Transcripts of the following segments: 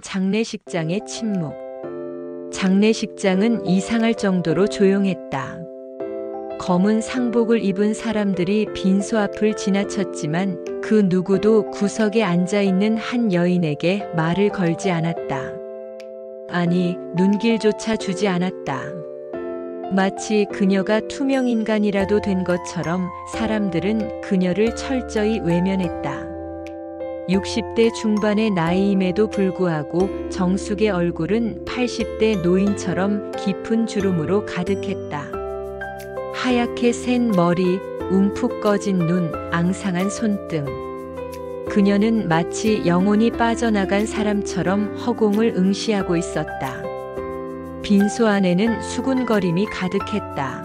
장례식장의 침묵. 장례식장은 이상할 정도로 조용했다. 검은 상복을 입은 사람들이 빈소 앞을 지나쳤지만 그 누구도 구석에 앉아있는 한 여인에게 말을 걸지 않았다. 아니, 눈길조차 주지 않았다. 마치 그녀가 투명인간이라도 된 것처럼 사람들은 그녀를 철저히 외면했다. 60대 중반의 나이임에도 불구하고 정숙의 얼굴은 80대 노인처럼 깊은 주름으로 가득했다. 하얗게 센 머리, 움푹 꺼진 눈, 앙상한 손등. 그녀는 마치 영혼이 빠져나간 사람처럼 허공을 응시하고 있었다. 빈소 안에는 수군거림이 가득했다.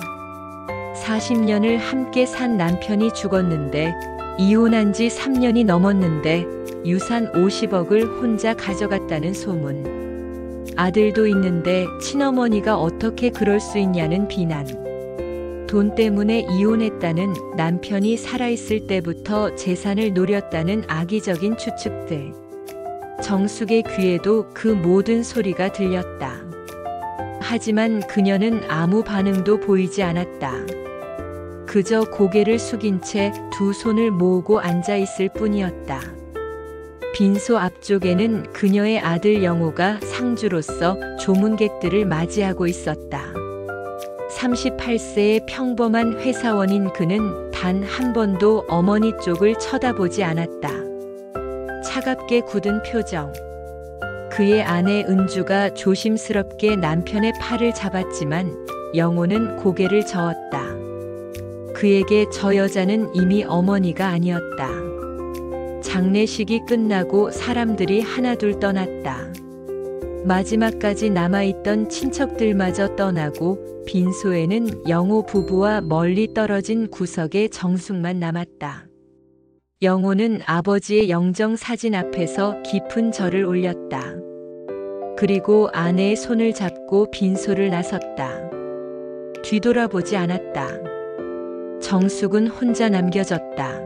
40년을 함께 산 남편이 죽었는데, 이혼한 지 3년이 넘었는데 유산 50억을 혼자 가져갔다는 소문. 아들도 있는데 친어머니가 어떻게 그럴 수 있냐는 비난. 돈 때문에 이혼했다는, 남편이 살아있을 때부터 재산을 노렸다는 악의적인 추측들. 정숙의 귀에도 그 모든 소리가 들렸다. 하지만 그녀는 아무 반응도 보이지 않았다. 그저 고개를 숙인 채 두 손을 모으고 앉아 있을 뿐이었다. 빈소 앞쪽에는 그녀의 아들 영호가 상주로서 조문객들을 맞이하고 있었다. 38세의 평범한 회사원인 그는 단 한 번도 어머니 쪽을 쳐다보지 않았다. 차갑게 굳은 표정. 그의 아내 은주가 조심스럽게 남편의 팔을 잡았지만 영호는 고개를 저었다. 그에게 저 여자는 이미 어머니가 아니었다. 장례식이 끝나고 사람들이 하나둘 떠났다. 마지막까지 남아있던 친척들마저 떠나고 빈소에는 영호 부부와 멀리 떨어진 구석에 정숙만 남았다. 영호는 아버지의 영정 사진 앞에서 깊은 절을 올렸다. 그리고 아내의 손을 잡고 빈소를 나섰다. 뒤돌아보지 않았다. 정숙은 혼자 남겨졌다.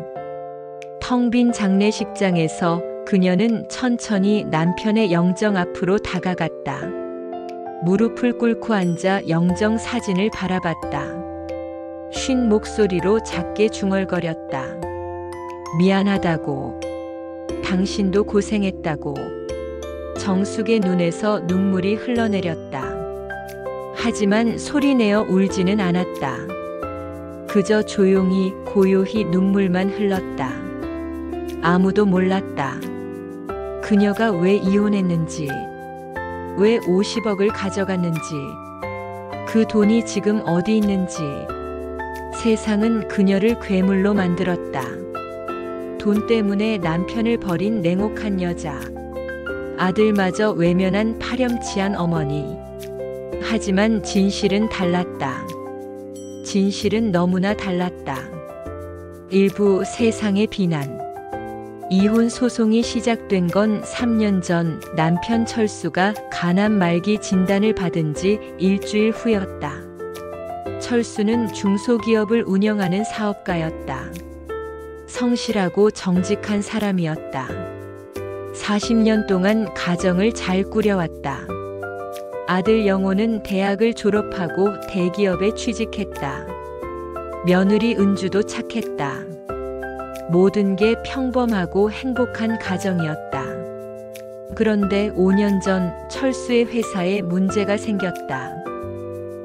텅 빈 장례식장에서 그녀는 천천히 남편의 영정 앞으로 다가갔다. 무릎을 꿇고 앉아 영정 사진을 바라봤다. 쉰 목소리로 작게 중얼거렸다. 미안하다고. 당신도 고생했다고. 정숙의 눈에서 눈물이 흘러내렸다. 하지만 소리내어 울지는 않았다. 그저 조용히 고요히 눈물만 흘렀다. 아무도 몰랐다. 그녀가 왜 이혼했는지, 왜 50억을 가져갔는지, 그 돈이 지금 어디 있는지. 세상은 그녀를 괴물로 만들었다. 돈 때문에 남편을 버린 냉혹한 여자. 아들마저 외면한 파렴치한 어머니. 하지만 진실은 달랐다. 진실은 너무나 달랐다. 일부 세상의 비난. 이혼 소송이 시작된 건 3년 전 남편 철수가 간암 말기 진단을 받은 지 일주일 후였다. 철수는 중소기업을 운영하는 사업가였다. 성실하고 정직한 사람이었다. 40년 동안 가정을 잘 꾸려왔다. 아들 영호는 대학을 졸업하고 대기업에 취직했다. 며느리 은주도 착했다. 모든 게 평범하고 행복한 가정이었다. 그런데 5년 전 철수의 회사에 문제가 생겼다.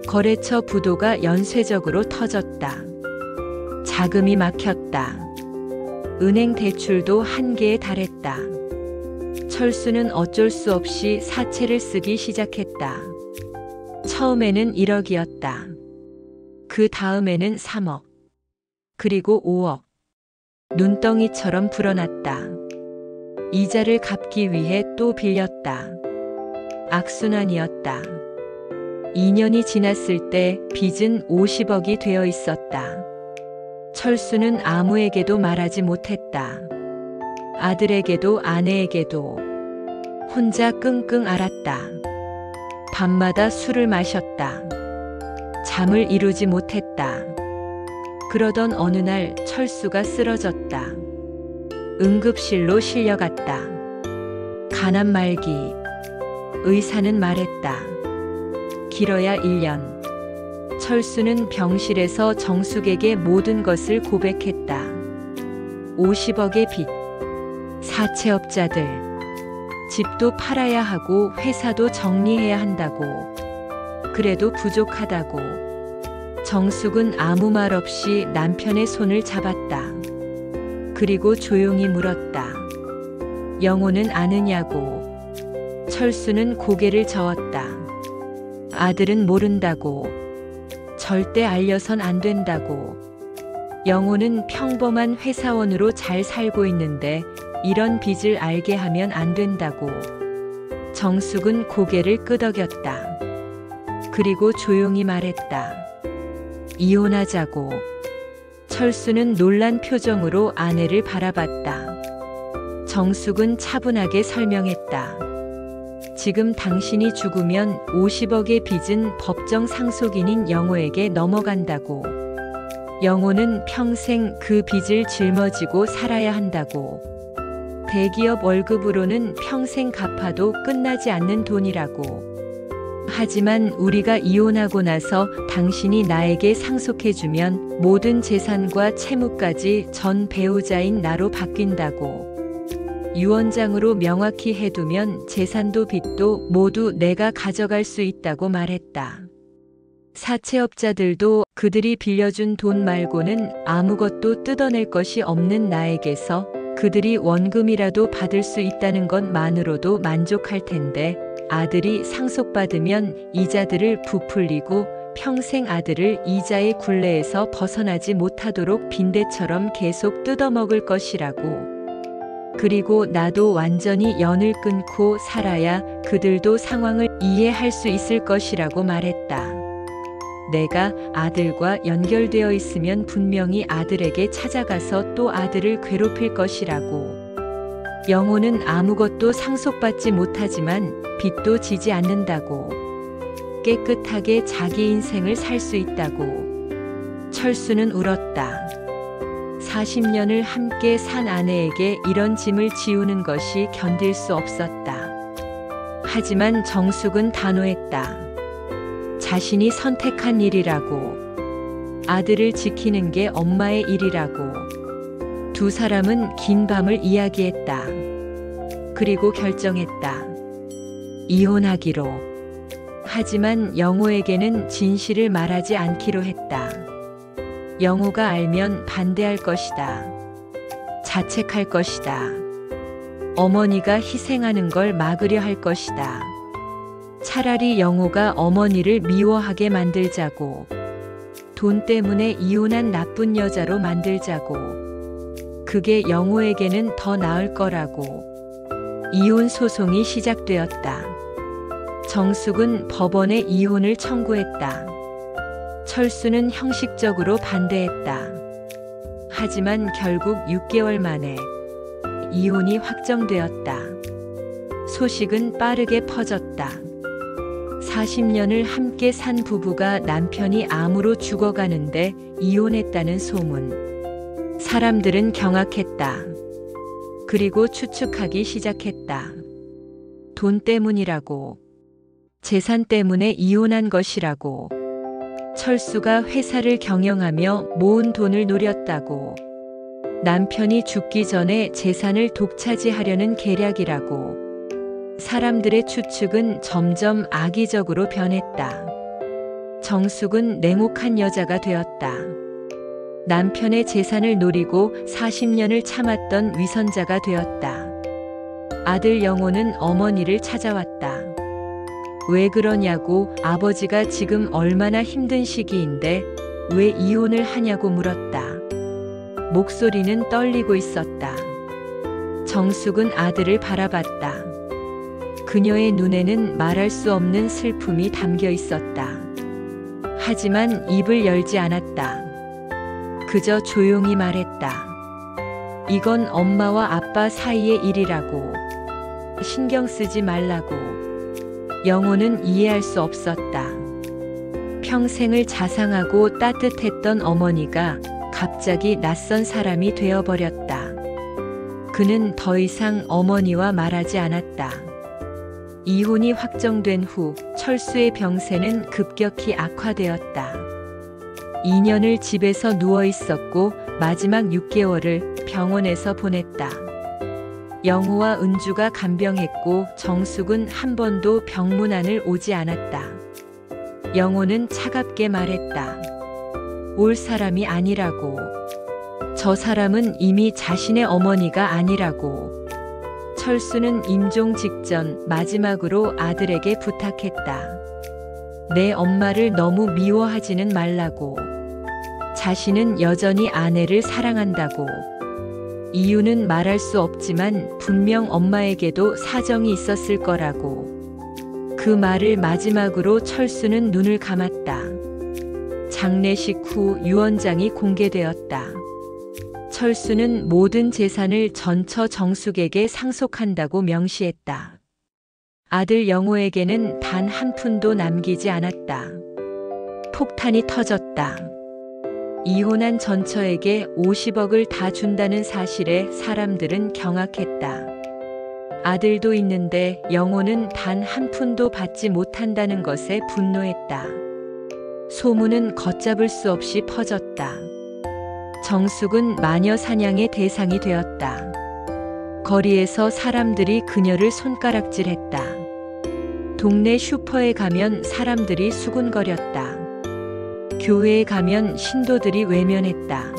거래처 부도가 연쇄적으로 터졌다. 자금이 막혔다. 은행 대출도 한계에 달했다. 철수는 어쩔 수 없이 사채를 쓰기 시작했다. 처음에는 1억이었다. 그 다음에는 3억. 그리고 5억. 눈덩이처럼 불어났다. 이자를 갚기 위해 또 빌렸다. 악순환이었다. 2년이 지났을 때 빚은 50억이 되어 있었다. 철수는 아무에게도 말하지 못했다. 아들에게도 아내에게도. 혼자 끙끙 앓았다. 밤마다 술을 마셨다. 잠을 이루지 못했다. 그러던 어느 날 철수가 쓰러졌다. 응급실로 실려갔다. 간암 말기, 의사는 말했다. 길어야 1년. 철수는 병실에서 정숙에게 모든 것을 고백했다. 50억의 빚, 사채업자들, 집도 팔아야 하고 회사도 정리해야 한다고. 그래도 부족하다고. 정숙은 아무 말 없이 남편의 손을 잡았다. 그리고 조용히 물었다. 영호는 아느냐고. 철수는 고개를 저었다. 아들은 모른다고. 절대 알려선 안 된다고. 영호는 평범한 회사원으로 잘 살고 있는데 이런 빚을 알게 하면 안 된다고. 정숙은 고개를 끄덕였다. 그리고 조용히 말했다. 이혼하자고. 철수는 놀란 표정으로 아내를 바라봤다. 정숙은 차분하게 설명했다. 지금 당신이 죽으면 50억의 빚은 법정 상속인인 영호에게 넘어간다고. 영호는 평생 그 빚을 짊어지고 살아야 한다고. 대기업 월급으로는 평생 갚아도 끝나지 않는 돈이라고. 하지만 우리가 이혼하고 나서 당신이 나에게 상속해주면 모든 재산과 채무까지 전 배우자인 나로 바뀐다고. 유언장으로 명확히 해두면 재산도 빚도 모두 내가 가져갈 수 있다고 말했다. 사채업자들도 그들이 빌려준 돈 말고는 아무것도 뜯어낼 것이 없는 나에게서 그들이 원금이라도 받을 수 있다는 것만으로도 만족할 텐데, 아들이 상속받으면 이자들을 부풀리고 평생 아들을 이자의 굴레에서 벗어나지 못하도록 빈대처럼 계속 뜯어먹을 것이라고. 그리고 나도 완전히 연을 끊고 살아야 그들도 상황을 이해할 수 있을 것이라고 말했다. 내가 아들과 연결되어 있으면 분명히 아들에게 찾아가서 또 아들을 괴롭힐 것이라고. 영호는 아무것도 상속받지 못하지만 빚도 지지 않는다고. 깨끗하게 자기 인생을 살 수 있다고. 철수는 울었다. 40년을 함께 산 아내에게 이런 짐을 지우는 것이 견딜 수 없었다. 하지만 정숙은 단호했다. 자신이 선택한 일이라고. 아들을 지키는 게 엄마의 일이라고. 두 사람은 긴 밤을 이야기했다. 그리고 결정했다. 이혼하기로. 하지만 영호에게는 진실을 말하지 않기로 했다. 영호가 알면 반대할 것이다. 자책할 것이다. 어머니가 희생하는 걸 막으려 할 것이다. 차라리 영호가 어머니를 미워하게 만들자고. 돈 때문에 이혼한 나쁜 여자로 만들자고. 그게 영호에게는 더 나을 거라고. 이혼 소송이 시작되었다. 정숙은 법원에 이혼을 청구했다. 철수는 형식적으로 반대했다. 하지만 결국 6개월 만에 이혼이 확정되었다. 소식은 빠르게 퍼졌다. 40년을 함께 산 부부가 남편이 암으로 죽어가는데 이혼했다는 소문. 사람들은 경악했다. 그리고 추측하기 시작했다. 돈 때문이라고. 재산 때문에 이혼한 것이라고. 철수가 회사를 경영하며 모은 돈을 노렸다고. 남편이 죽기 전에 재산을 독차지하려는 계략이라고. 사람들의 추측은 점점 악의적으로 변했다. 정숙은 냉혹한 여자가 되었다. 남편의 재산을 노리고 40년을 참았던 위선자가 되었다. 아들 영호는 어머니를 찾아왔다. 왜 그러냐고. 아버지가 지금 얼마나 힘든 시기인데 왜 이혼을 하냐고 물었다. 목소리는 떨리고 있었다. 정숙은 아들을 바라봤다. 그녀의 눈에는 말할 수 없는 슬픔이 담겨 있었다. 하지만 입을 열지 않았다. 그저 조용히 말했다. 이건 엄마와 아빠 사이의 일이라고. 신경 쓰지 말라고. 영호는 이해할 수 없었다. 평생을 자상하고 따뜻했던 어머니가 갑자기 낯선 사람이 되어버렸다. 그는 더 이상 어머니와 말하지 않았다. 이혼이 확정된 후 철수의 병세는 급격히 악화되었다. 2년을 집에서 누워 있었고 마지막 6개월을 병원에서 보냈다. 영호와 은주가 간병했고 정숙은 한 번도 병문 안을 오지 않았다. 영호는 차갑게 말했다. 올 사람이 아니라고. 저 사람은 이미 자신의 어머니가 아니라고. 철수는 임종 직전 마지막으로 아들에게 부탁했다. 내 엄마를 너무 미워하지는 말라고. 자신은 여전히 아내를 사랑한다고. 이유는 말할 수 없지만 분명 엄마에게도 사정이 있었을 거라고. 그 말을 마지막으로 철수는 눈을 감았다. 장례식 후 유언장이 공개되었다. 철수는 모든 재산을 전처 정숙에게 상속한다고 명시했다. 아들 영호에게는 단 한 푼도 남기지 않았다. 폭탄이 터졌다. 이혼한 전처에게 50억을 다 준다는 사실에 사람들은 경악했다. 아들도 있는데 영호는 단 한 푼도 받지 못한다는 것에 분노했다. 소문은 걷잡을 수 없이 퍼졌다. 정숙은 마녀 사냥의 대상이 되었다. 거리에서 사람들이 그녀를 손가락질했다. 동네 슈퍼에 가면 사람들이 수군거렸다. 교회에 가면 신도들이 외면했다.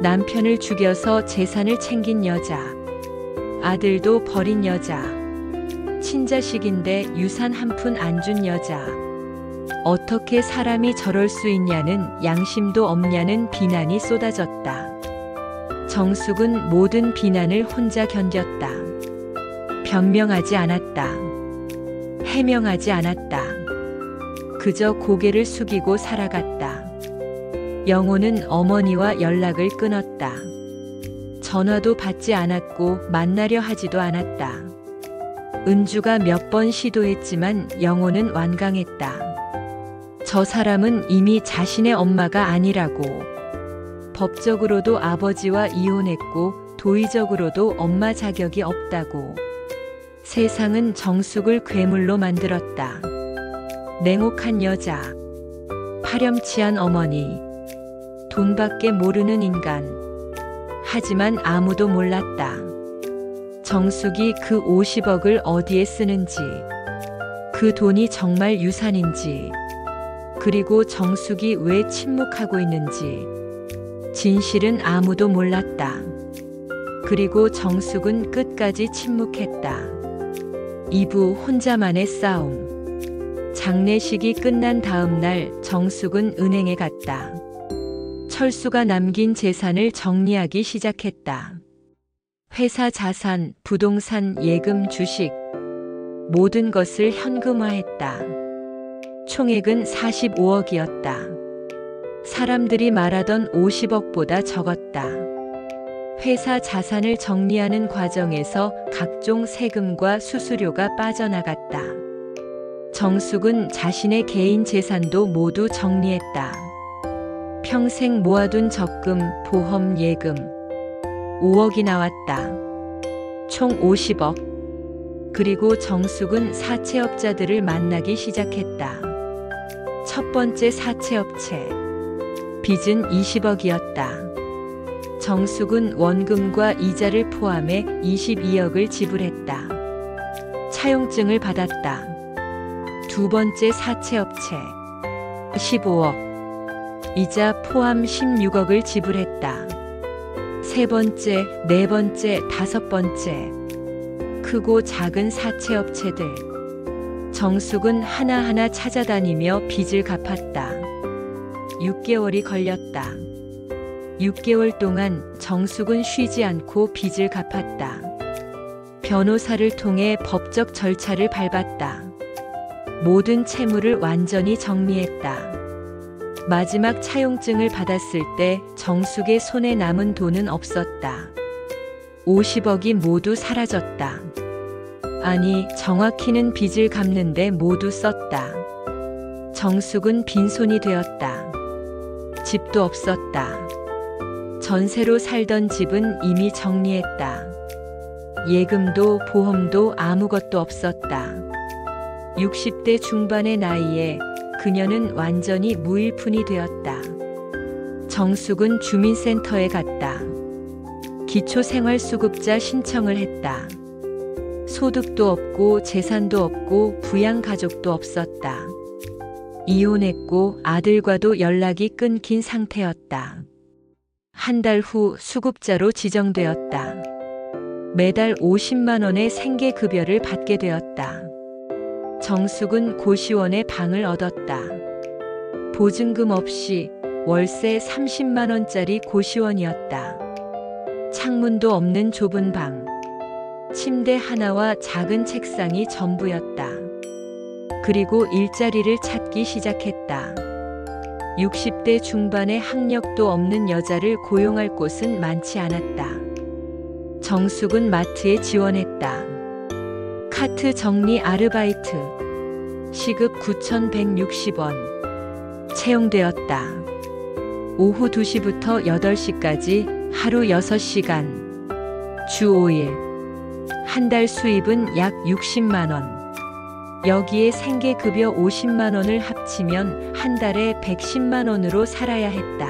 남편을 죽여서 재산을 챙긴 여자, 아들도 버린 여자, 친자식인데 유산 한 푼 안 준 여자, 어떻게 사람이 저럴 수 있냐는 양심도 없냐는 비난이 쏟아졌다. 정숙은 모든 비난을 혼자 견뎠다. 변명하지 않았다. 해명하지 않았다. 그저 고개를 숙이고 살아갔다. 영호는 어머니와 연락을 끊었다. 전화도 받지 않았고 만나려 하지도 않았다. 은주가 몇 번 시도했지만 영호는 완강했다. 저 사람은 이미 자신의 엄마가 아니라고. 법적으로도 아버지와 이혼했고 도의적으로도 엄마 자격이 없다고. 세상은 정숙을 괴물로 만들었다. 냉혹한 여자, 파렴치한 어머니, 돈밖에 모르는 인간. 하지만 아무도 몰랐다. 정숙이 그 50억을 어디에 쓰는지, 그 돈이 정말 유산인지, 그리고 정숙이 왜 침묵하고 있는지. 진실은 아무도 몰랐다. 그리고 정숙은 끝까지 침묵했다. 2부 혼자만의 싸움. 장례식이 끝난 다음 날 정숙은 은행에 갔다. 철수가 남긴 재산을 정리하기 시작했다. 회사 자산, 부동산, 예금, 주식, 모든 것을 현금화했다. 총액은 45억이었다. 사람들이 말하던 50억보다 적었다. 회사 자산을 정리하는 과정에서 각종 세금과 수수료가 빠져나갔다. 정숙은 자신의 개인 재산도 모두 정리했다. 평생 모아둔 적금, 보험, 예금 5억이 나왔다. 총 50억. 그리고 정숙은 사채업자들을 만나기 시작했다. 첫 번째 사채업체. 빚은 20억이었다. 정숙은 원금과 이자를 포함해 22억을 지불했다. 차용증을 받았다. 두 번째 사채업체. 15억. 이자 포함 16억을 지불했다. 세 번째, 네 번째, 다섯 번째. 크고 작은 사채업체들. 정숙은 하나하나 찾아다니며 빚을 갚았다. 6개월이 걸렸다. 6개월 동안 정숙은 쉬지 않고 빚을 갚았다. 변호사를 통해 법적 절차를 밟았다. 모든 채무를 완전히 정리했다. 마지막 차용증을 받았을 때 정숙의 손에 남은 돈은 없었다. 50억이 모두 사라졌다. 아니, 정확히는 빚을 갚는데 모두 썼다. 정숙은 빈손이 되었다. 집도 없었다. 전세로 살던 집은 이미 정리했다. 예금도 보험도 아무것도 없었다. 60대 중반의 나이에 그녀는 완전히 무일푼이 되었다. 정숙은 주민센터에 갔다. 기초생활수급자 신청을 했다. 소득도 없고 재산도 없고 부양가족도 없었다. 이혼했고 아들과도 연락이 끊긴 상태였다. 한 달 후 수급자로 지정되었다. 매달 50만 원의 생계급여를 받게 되었다. 정숙은 고시원에 방을 얻었다. 보증금 없이 월세 30만 원짜리 고시원이었다. 창문도 없는 좁은 방. 침대 하나와 작은 책상이 전부였다. 그리고 일자리를 찾기 시작했다. 60대 중반의 학력도 없는 여자를 고용할 곳은 많지 않았다. 정숙은 마트에 지원했다. 카트 정리 아르바이트. 시급 9,160원. 채용되었다. 오후 2시부터 8시까지 하루 6시간. 주 5일. 한 달 수입은 약 60만 원. 여기에 생계급여 50만 원을 합치면 한 달에 110만 원으로 살아야 했다.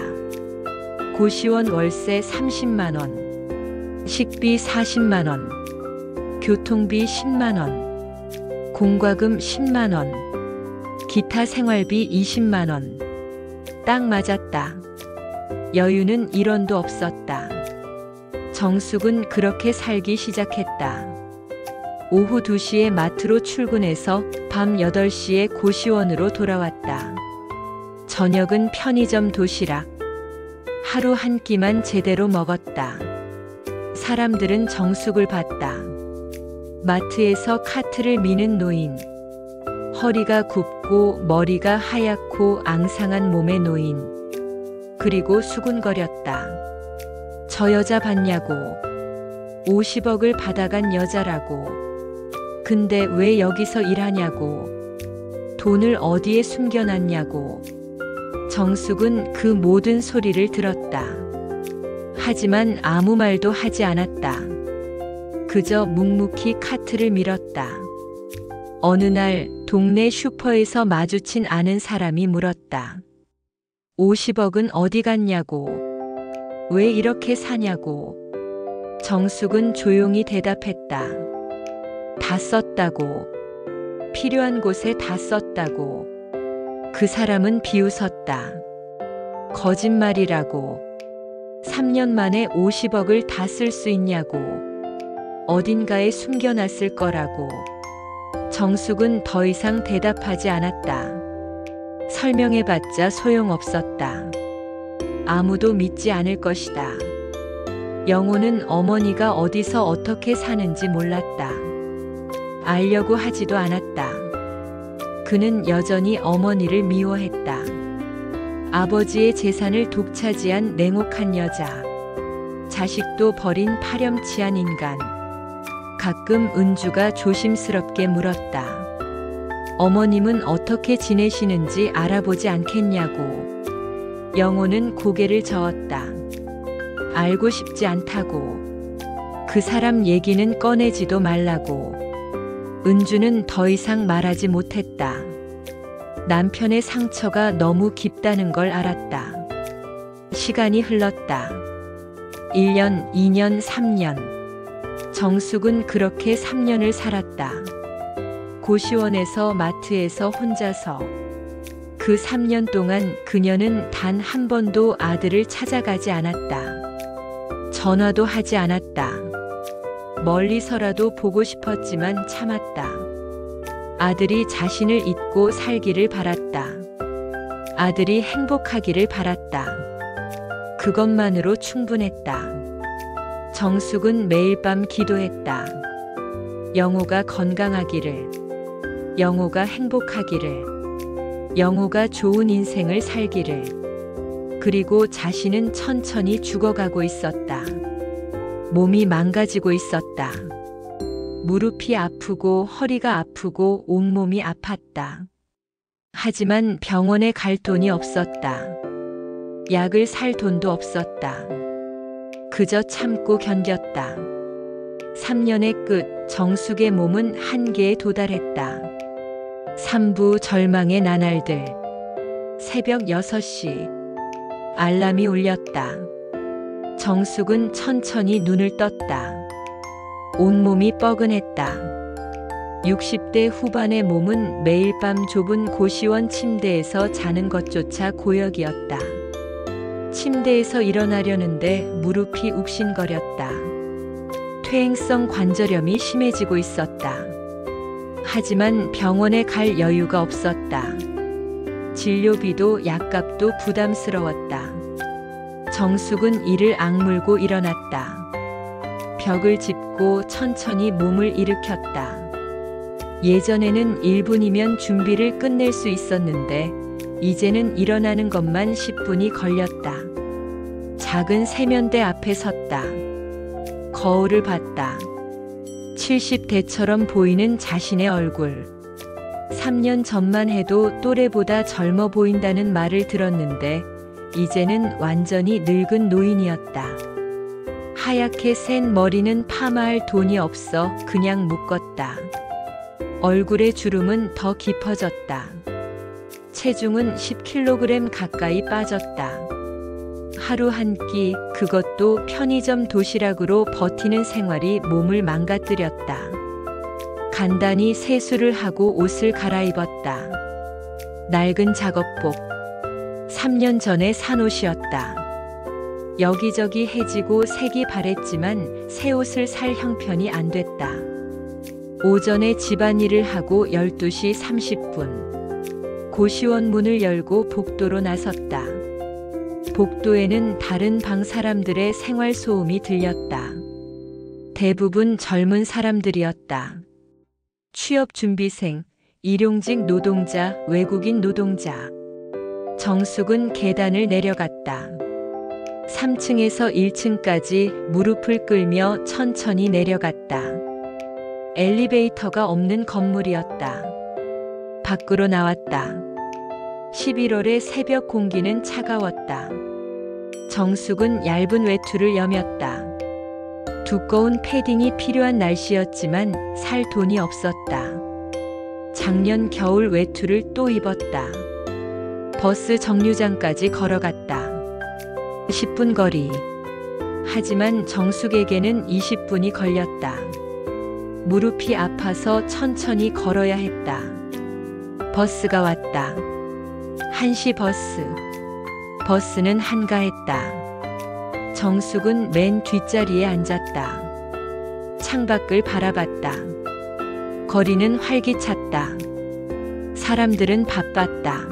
고시원 월세 30만 원. 식비 40만 원. 교통비 10만 원. 공과금 10만 원. 기타 생활비 20만 원. 딱 맞았다. 여유는 1원도 없었다. 정숙은 그렇게 살기 시작했다. 오후 2시에 마트로 출근해서 밤 8시에 고시원으로 돌아왔다. 저녁은 편의점 도시락. 하루 한 끼만 제대로 먹었다. 사람들은 정숙을 봤다. 마트에서 카트를 미는 노인. 허리가 굽고 머리가 하얗고 앙상한 몸의 노인. 그리고 수군거렸다. 저 여자 봤냐고. 50억을 받아간 여자라고. 근데 왜 여기서 일하냐고. 돈을 어디에 숨겨놨냐고. 정숙은 그 모든 소리를 들었다. 하지만 아무 말도 하지 않았다. 그저 묵묵히 카트를 밀었다. 어느 날 동네 슈퍼에서 마주친 아는 사람이 물었다. 50억은 어디 갔냐고. 왜 이렇게 사냐고. 정숙은 조용히 대답했다. 다 썼다고. 필요한 곳에 다 썼다고. 그 사람은 비웃었다. 거짓말이라고. 3년 만에 50억을 다 쓸 수 있냐고. 어딘가에 숨겨놨을 거라고. 정숙은 더 이상 대답하지 않았다. 설명해봤자 소용없었다. 아무도 믿지 않을 것이다. 영호는 어머니가 어디서 어떻게 사는지 몰랐다. 알려고 하지도 않았다. 그는 여전히 어머니를 미워했다. 아버지의 재산을 독차지한 냉혹한 여자. 자식도 버린 파렴치한 인간. 가끔 은주가 조심스럽게 물었다. 어머님은 어떻게 지내시는지 알아보지 않겠냐고. 영호는 고개를 저었다. 알고 싶지 않다고. 그 사람 얘기는 꺼내지도 말라고. 은주는 더 이상 말하지 못했다. 남편의 상처가 너무 깊다는 걸 알았다. 시간이 흘렀다. 1년, 2년, 3년. 정숙은 그렇게 3년을 살았다. 고시원에서 마트에서 혼자서. 그 3년 동안 그녀는 단 한 번도 아들을 찾아가지 않았다. 전화도 하지 않았다. 멀리서라도 보고 싶었지만 참았다. 아들이 자신을 잊고 살기를 바랐다. 아들이 행복하기를 바랐다. 그것만으로 충분했다. 정숙은 매일 밤 기도했다. 영호가 건강하기를, 영호가 행복하기를, 영호가 좋은 인생을 살기를. 그리고 자신은 천천히 죽어가고 있었다. 몸이 망가지고 있었다. 무릎이 아프고 허리가 아프고 온몸이 아팠다. 하지만 병원에 갈 돈이 없었다. 약을 살 돈도 없었다. 그저 참고 견뎠다. 3년의 끝, 정숙의 몸은 한계에 도달했다. 3부 절망의 나날들. 새벽 6시. 알람이 울렸다. 정숙은 천천히 눈을 떴다. 온몸이 뻐근했다. 60대 후반의 몸은 매일 밤 좁은 고시원 침대에서 자는 것조차 고역이었다. 침대에서 일어나려는데 무릎이 욱신거렸다. 퇴행성 관절염이 심해지고 있었다. 하지만 병원에 갈 여유가 없었다. 진료비도 약값도 부담스러웠다. 정숙은 이를 악물고 일어났다. 벽을 짚고 천천히 몸을 일으켰다. 예전에는 1분이면 준비를 끝낼 수 있었는데 이제는 일어나는 것만 10분이 걸렸다. 작은 세면대 앞에 섰다. 거울을 봤다. 70대처럼 보이는 자신의 얼굴. 3년 전만 해도 또래보다 젊어 보인다는 말을 들었는데 이제는 완전히 늙은 노인이었다. 하얗게 센 머리는 파마할 돈이 없어 그냥 묶었다. 얼굴의 주름은 더 깊어졌다. 체중은 10kg 가까이 빠졌다. 하루 한 끼, 그것도 편의점 도시락으로 버티는 생활이 몸을 망가뜨렸다. 간단히 세수를 하고 옷을 갈아입었다. 낡은 작업복. 3년 전에 산 옷이었다. 여기저기 해지고 색이 바랬지만 새 옷을 살 형편이 안 됐다. 오전에 집안일을 하고 12시 30분. 고시원 문을 열고 복도로 나섰다. 복도에는 다른 방 사람들의 생활 소음이 들렸다. 대부분 젊은 사람들이었다. 취업 준비생, 일용직 노동자, 외국인 노동자. 정숙은 계단을 내려갔다. 3층에서 1층까지 무릎을 꿇며 천천히 내려갔다. 엘리베이터가 없는 건물이었다. 밖으로 나왔다. 11월의 새벽 공기는 차가웠다. 정숙은 얇은 외투를 여몄다. 두꺼운 패딩이 필요한 날씨였지만 살 돈이 없었다. 작년 겨울 외투를 또 입었다. 버스 정류장까지 걸어갔다. 10분 거리. 하지만 정숙에게는 20분이 걸렸다. 무릎이 아파서 천천히 걸어야 했다. 버스가 왔다. 1시 버스. 버스는 한가했다. 정숙은 맨 뒷자리에 앉았다. 창밖을 바라봤다. 거리는 활기찼다. 사람들은 바빴다.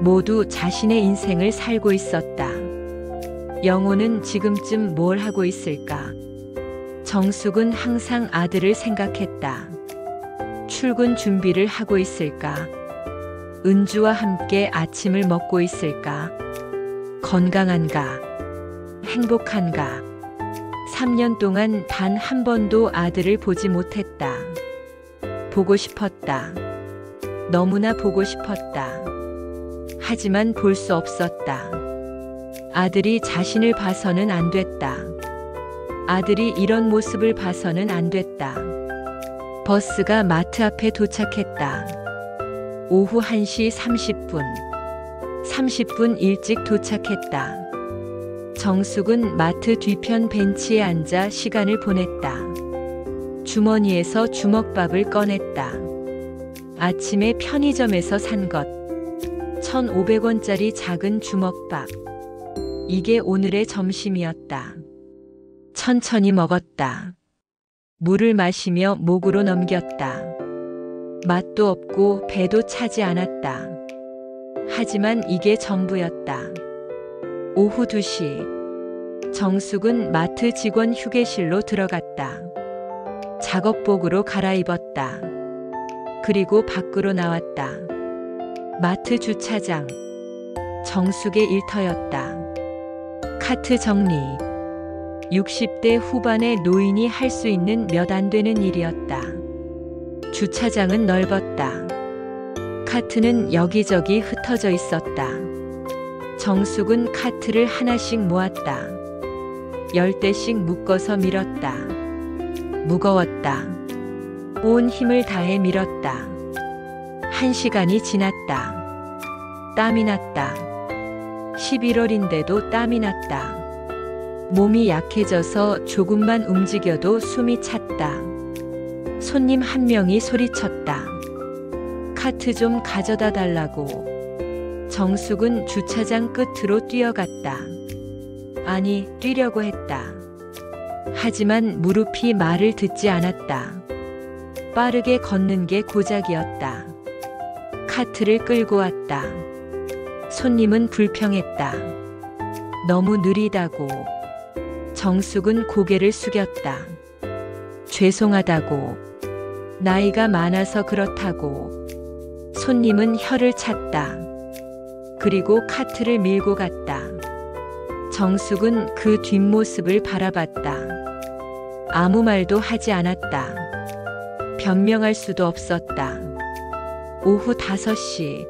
모두 자신의 인생을 살고 있었다. 영호는 지금쯤 뭘 하고 있을까? 정숙은 항상 아들을 생각했다. 출근 준비를 하고 있을까? 은주와 함께 아침을 먹고 있을까? 건강한가? 행복한가? 3년 동안 단 한 번도 아들을 보지 못했다. 보고 싶었다. 너무나 보고 싶었다. 하지만 볼 수 없었다. 아들이 자신을 봐서는 안 됐다. 아들이 이런 모습을 봐서는 안 됐다. 버스가 마트 앞에 도착했다. 오후 1시 30분. 30분 일찍 도착했다. 정숙은 마트 뒤편 벤치에 앉아 시간을 보냈다. 주머니에서 주먹밥을 꺼냈다. 아침에 편의점에서 산 것. 1,500원짜리 작은 주먹밥. 이게 오늘의 점심이었다. 천천히 먹었다. 물을 마시며 목으로 넘겼다. 맛도 없고 배도 차지 않았다. 하지만 이게 전부였다. 오후 2시. 정숙은 마트 직원 휴게실로 들어갔다. 작업복으로 갈아입었다. 그리고 밖으로 나왔다. 마트 주차장. 정숙의 일터였다. 카트 정리. 60대 후반의 노인이 할 수 있는 몇 안 되는 일이었다. 주차장은 넓었다. 카트는 여기저기 흩어져 있었다. 정숙은 카트를 하나씩 모았다. 10대씩 묶어서 밀었다. 무거웠다. 온 힘을 다해 밀었다. 1시간이 지났다. 땀이 났다. 11월인데도 땀이 났다. 몸이 약해져서 조금만 움직여도 숨이 찼다. 손님 한 명이 소리쳤다. 카트 좀 가져다 달라고. 정숙은 주차장 끝으로 뛰어갔다. 아니, 뛰려고 했다. 하지만 무릎이 말을 듣지 않았다. 빠르게 걷는 게 고작이었다. 카트를 끌고 왔다. 손님은 불평했다. 너무 느리다고. 정숙은 고개를 숙였다. 죄송하다고. 나이가 많아서 그렇다고. 손님은 혀를 찼다. 그리고 카트를 밀고 갔다. 정숙은 그 뒷모습을 바라봤다. 아무 말도 하지 않았다. 변명할 수도 없었다. 오후 5시.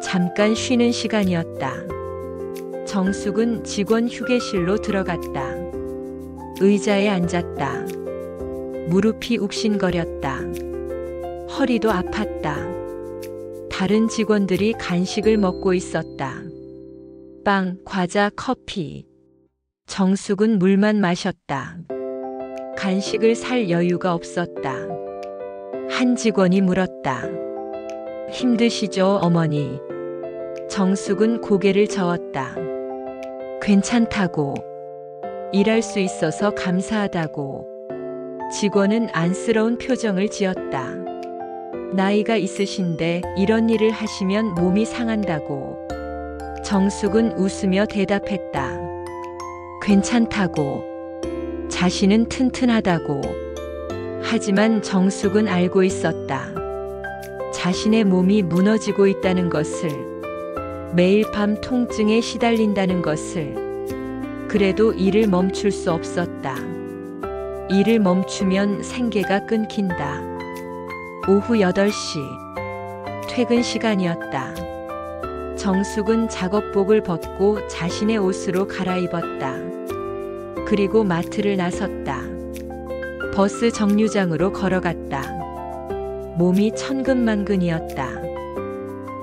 잠깐 쉬는 시간이었다. 정숙은 직원 휴게실로 들어갔다. 의자에 앉았다. 무릎이 욱신거렸다. 허리도 아팠다. 다른 직원들이 간식을 먹고 있었다. 빵, 과자, 커피. 정숙은 물만 마셨다. 간식을 살 여유가 없었다. 한 직원이 물었다. 힘드시죠, 어머니? 정숙은 고개를 저었다. 괜찮다고. 일할 수 있어서 감사하다고. 직원은 안쓰러운 표정을 지었다. 나이가 있으신데 이런 일을 하시면 몸이 상한다고. 정숙은 웃으며 대답했다. 괜찮다고. 자신은 튼튼하다고. 하지만 정숙은 알고 있었다. 자신의 몸이 무너지고 있다는 것을. 매일 밤 통증에 시달린다는 것을. 그래도 일을 멈출 수 없었다. 일을 멈추면 생계가 끊긴다. 오후 8시. 퇴근 시간이었다. 정숙은 작업복을 벗고 자신의 옷으로 갈아입었다. 그리고 마트를 나섰다. 버스 정류장으로 걸어갔다. 몸이 천근만근이었다.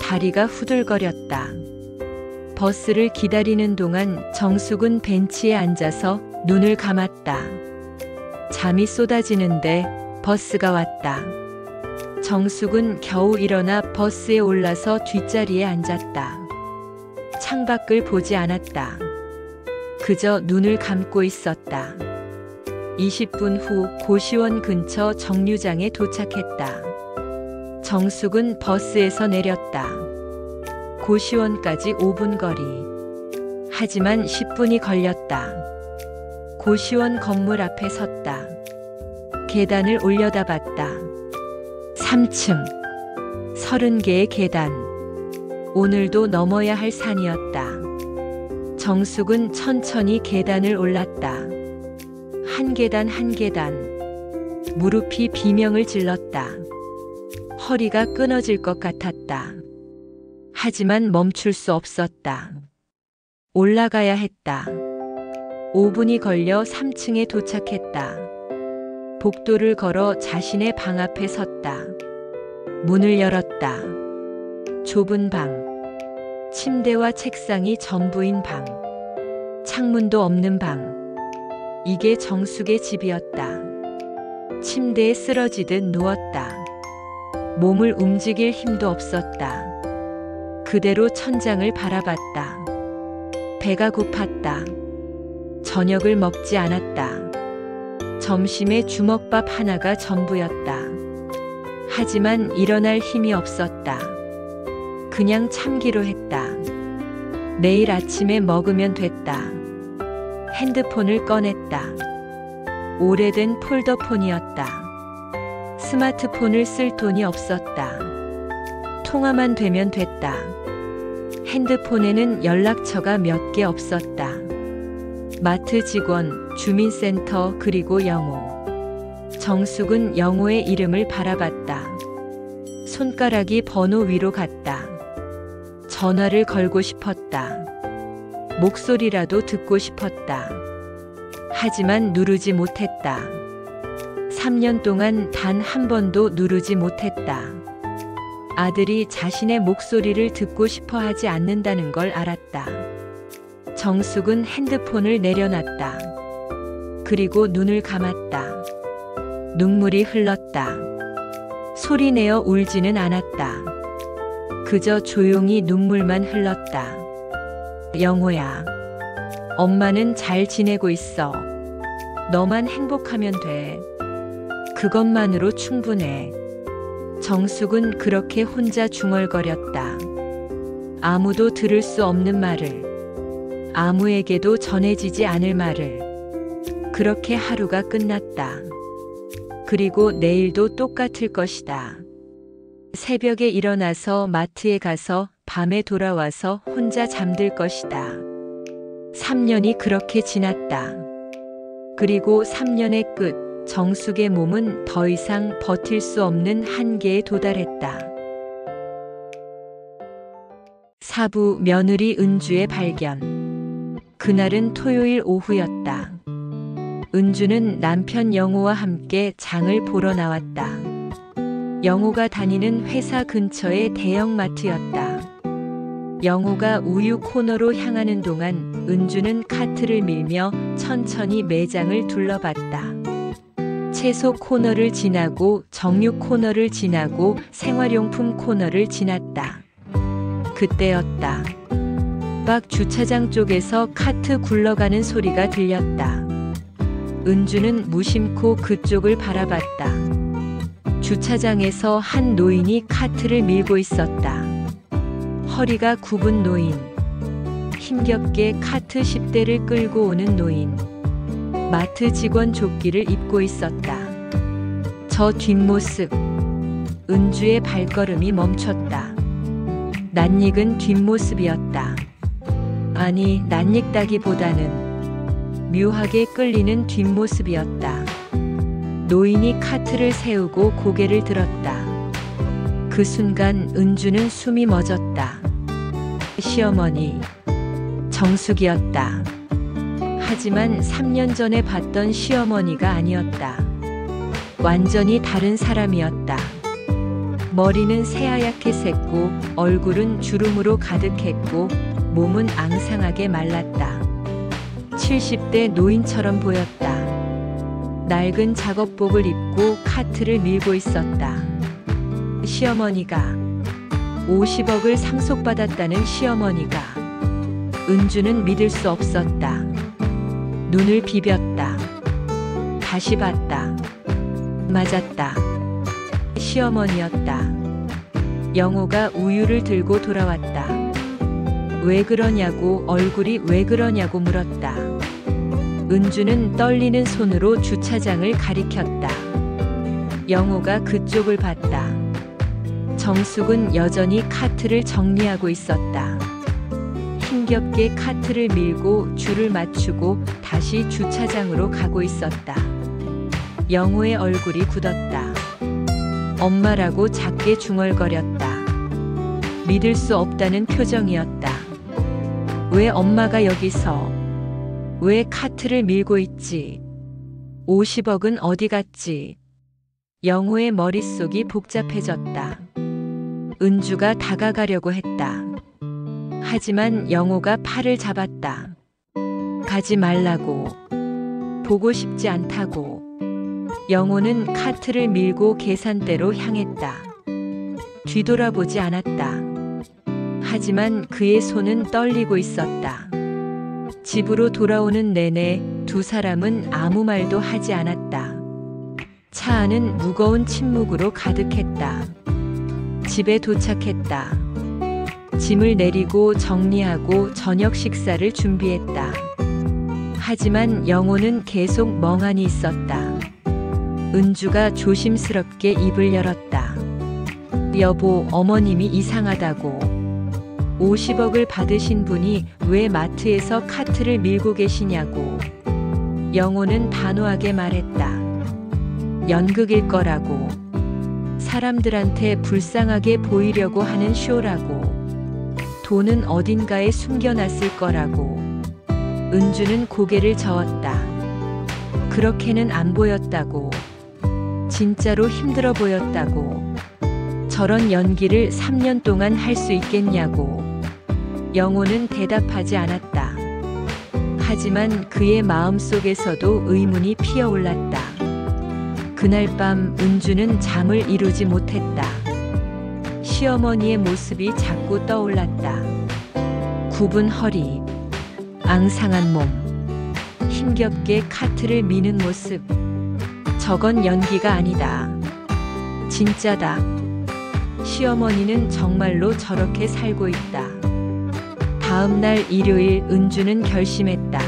다리가 후들거렸다. 버스를 기다리는 동안 정숙은 벤치에 앉아서 눈을 감았다. 잠이 쏟아지는데 버스가 왔다. 정숙은 겨우 일어나 버스에 올라서 뒷자리에 앉았다. 창밖을 보지 않았다. 그저 눈을 감고 있었다. 20분 후 고시원 근처 정류장에 도착했다. 정숙은 버스에서 내렸다. 고시원까지 5분 거리. 하지만 10분이 걸렸다. 고시원 건물 앞에 섰다. 계단을 올려다봤다. 3층. 30개의 계단. 오늘도 넘어야 할 산이었다. 정숙은 천천히 계단을 올랐다. 한 계단 한 계단. 무릎이 비명을 질렀다. 허리가 끊어질 것 같았다. 하지만 멈출 수 없었다. 올라가야 했다. 5분이 걸려 3층에 도착했다. 복도를 걸어 자신의 방 앞에 섰다. 문을 열었다. 좁은 방. 침대와 책상이 전부인 방. 창문도 없는 방. 이게 정숙의 집이었다. 침대에 쓰러지듯 누웠다. 몸을 움직일 힘도 없었다. 그대로 천장을 바라봤다. 배가 고팠다. 저녁을 먹지 않았다. 점심에 주먹밥 하나가 전부였다. 하지만 일어날 힘이 없었다. 그냥 참기로 했다. 내일 아침에 먹으면 됐다. 핸드폰을 꺼냈다. 오래된 폴더폰이었다. 스마트폰을 쓸 돈이 없었다. 통화만 되면 됐다. 핸드폰에는 연락처가 몇 개 없었다. 마트 직원, 주민센터, 그리고 영호. 정숙은 영호의 이름을 바라봤다. 손가락이 번호 위로 갔다. 전화를 걸고 싶었다. 목소리라도 듣고 싶었다. 하지만 누르지 못했다. 3년 동안 단 한 번도 누르지 못했다. 아들이 자신의 목소리를 듣고 싶어 하지 않는다는 걸 알았다. 정숙은 핸드폰을 내려놨다. 그리고 눈을 감았다. 눈물이 흘렀다. 소리내어 울지는 않았다. 그저 조용히 눈물만 흘렀다. 영호야, 엄마는 잘 지내고 있어. 너만 행복하면 돼. 그것만으로 충분해. 정숙은 그렇게 혼자 중얼거렸다. 아무도 들을 수 없는 말을, 아무에게도 전해지지 않을 말을. 그렇게 하루가 끝났다. 그리고 내일도 똑같을 것이다. 새벽에 일어나서 마트에 가서 밤에 돌아와서 혼자 잠들 것이다. 3년이 그렇게 지났다. 그리고 3년의 끝, 정숙의 몸은 더 이상 버틸 수 없는 한계에 도달했다. 사부 며느리 은주의 발견. 그날은 토요일 오후였다. 은주는 남편 영호와 함께 장을 보러 나왔다. 영호가 다니는 회사 근처의 대형마트였다. 영호가 우유 코너로 향하는 동안 은주는 카트를 밀며 천천히 매장을 둘러봤다. 채소 코너를 지나고 정육 코너를 지나고 생활용품 코너를 지났다. 그때였다. 박 주차장 쪽에서 카트 굴러가는 소리가 들렸다. 은주는 무심코 그쪽을 바라봤다. 주차장에서 한 노인이 카트를 밀고 있었다. 허리가 굽은 노인, 힘겹게 카트 10대를 끌고 오는 노인. 마트 직원 조끼를 입고 있었다. 저 뒷모습, 은주의 발걸음이 멈췄다. 낯익은 뒷모습이었다. 아니, 낯익다기보다는 묘하게 끌리는 뒷모습이었다. 노인이 카트를 세우고 고개를 들었다. 그 순간 은주는 숨이 멎었다. 시어머니, 정숙이었다. 하지만 3년 전에 봤던 시어머니가 아니었다. 완전히 다른 사람이었다. 머리는 새하얗게 샜고 얼굴은 주름으로 가득했고 몸은 앙상하게 말랐다. 70대 노인처럼 보였다. 낡은 작업복을 입고 카트를 밀고 있었다. 시어머니가 50억을 상속받았다는 시어머니가. 은주는 믿을 수 없었다. 눈을 비볐다. 다시 봤다. 맞았다. 시어머니였다. 영호가 우유를 들고 돌아왔다. 왜 그러냐고, 얼굴이 왜 그러냐고 물었다. 은주는 떨리는 손으로 주차장을 가리켰다. 영호가 그쪽을 봤다. 정숙은 여전히 카트를 정리하고 있었다. 힘겹게 카트를 밀고 줄을 맞추고 다시 주차장으로 가고 있었다. 영호의 얼굴이 굳었다. 엄마라고 작게 중얼거렸다. 믿을 수 없다는 표정이었다. 왜 엄마가 여기서? 왜 카트를 밀고 있지? 50억은 어디 갔지? 영호의 머릿속이 복잡해졌다. 은주가 다가가려고 했다. 하지만 영호가 팔을 잡았다. 가지 말라고. 보고 싶지 않다고. 영호는 카트를 밀고 계산대로 향했다. 뒤돌아보지 않았다. 하지만 그의 손은 떨리고 있었다. 집으로 돌아오는 내내 두 사람은 아무 말도 하지 않았다. 차 안은 무거운 침묵으로 가득했다. 집에 도착했다. 짐을 내리고 정리하고 저녁 식사를 준비했다. 하지만 영호는 계속 멍하니 있었다. 은주가 조심스럽게 입을 열었다. 여보, 어머님이 이상하다고. 50억을 받으신 분이 왜 마트에서 카트를 밀고 계시냐고. 영호는 단호하게 말했다. 연극일 거라고. 사람들한테 불쌍하게 보이려고 하는 쇼라고. 돈은 어딘가에 숨겨놨을 거라고. 은주는 고개를 저었다. 그렇게는 안 보였다고. 진짜로 힘들어 보였다고. 저런 연기를 3년 동안 할 수 있겠냐고. 영호는 대답하지 않았다. 하지만 그의 마음속에서도 의문이 피어올랐다. 그날 밤 은주는 잠을 이루지 못했다. 시어머니의 모습이 자꾸 떠올랐다. 굽은 허리, 앙상한 몸, 힘겹게 카트를 미는 모습. 저건 연기가 아니다. 진짜다. 시어머니는 정말로 저렇게 살고 있다. 다음 날 일요일 은주는 결심했다.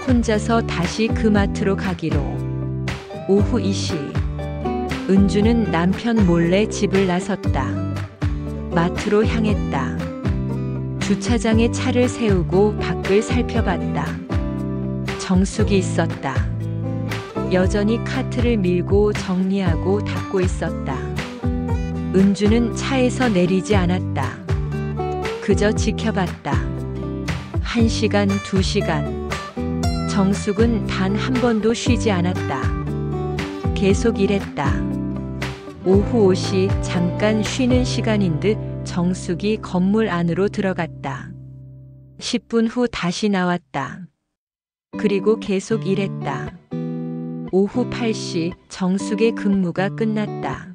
혼자서 다시 그 마트로 가기로. 오후 2시 은주는 남편 몰래 집을 나섰다. 마트로 향했다. 주차장에 차를 세우고 밖을 살펴봤다. 정숙이 있었다. 여전히 카트를 밀고 정리하고 닦고 있었다. 은주는 차에서 내리지 않았다. 그저 지켜봤다. 1시간, 2시간. 정숙은 단 한 번도 쉬지 않았다. 계속 일했다. 오후 5시 잠깐 쉬는 시간인 듯 정숙이 건물 안으로 들어갔다. 10분 후 다시 나왔다. 그리고 계속 일했다. 오후 8시 정숙의 근무가 끝났다.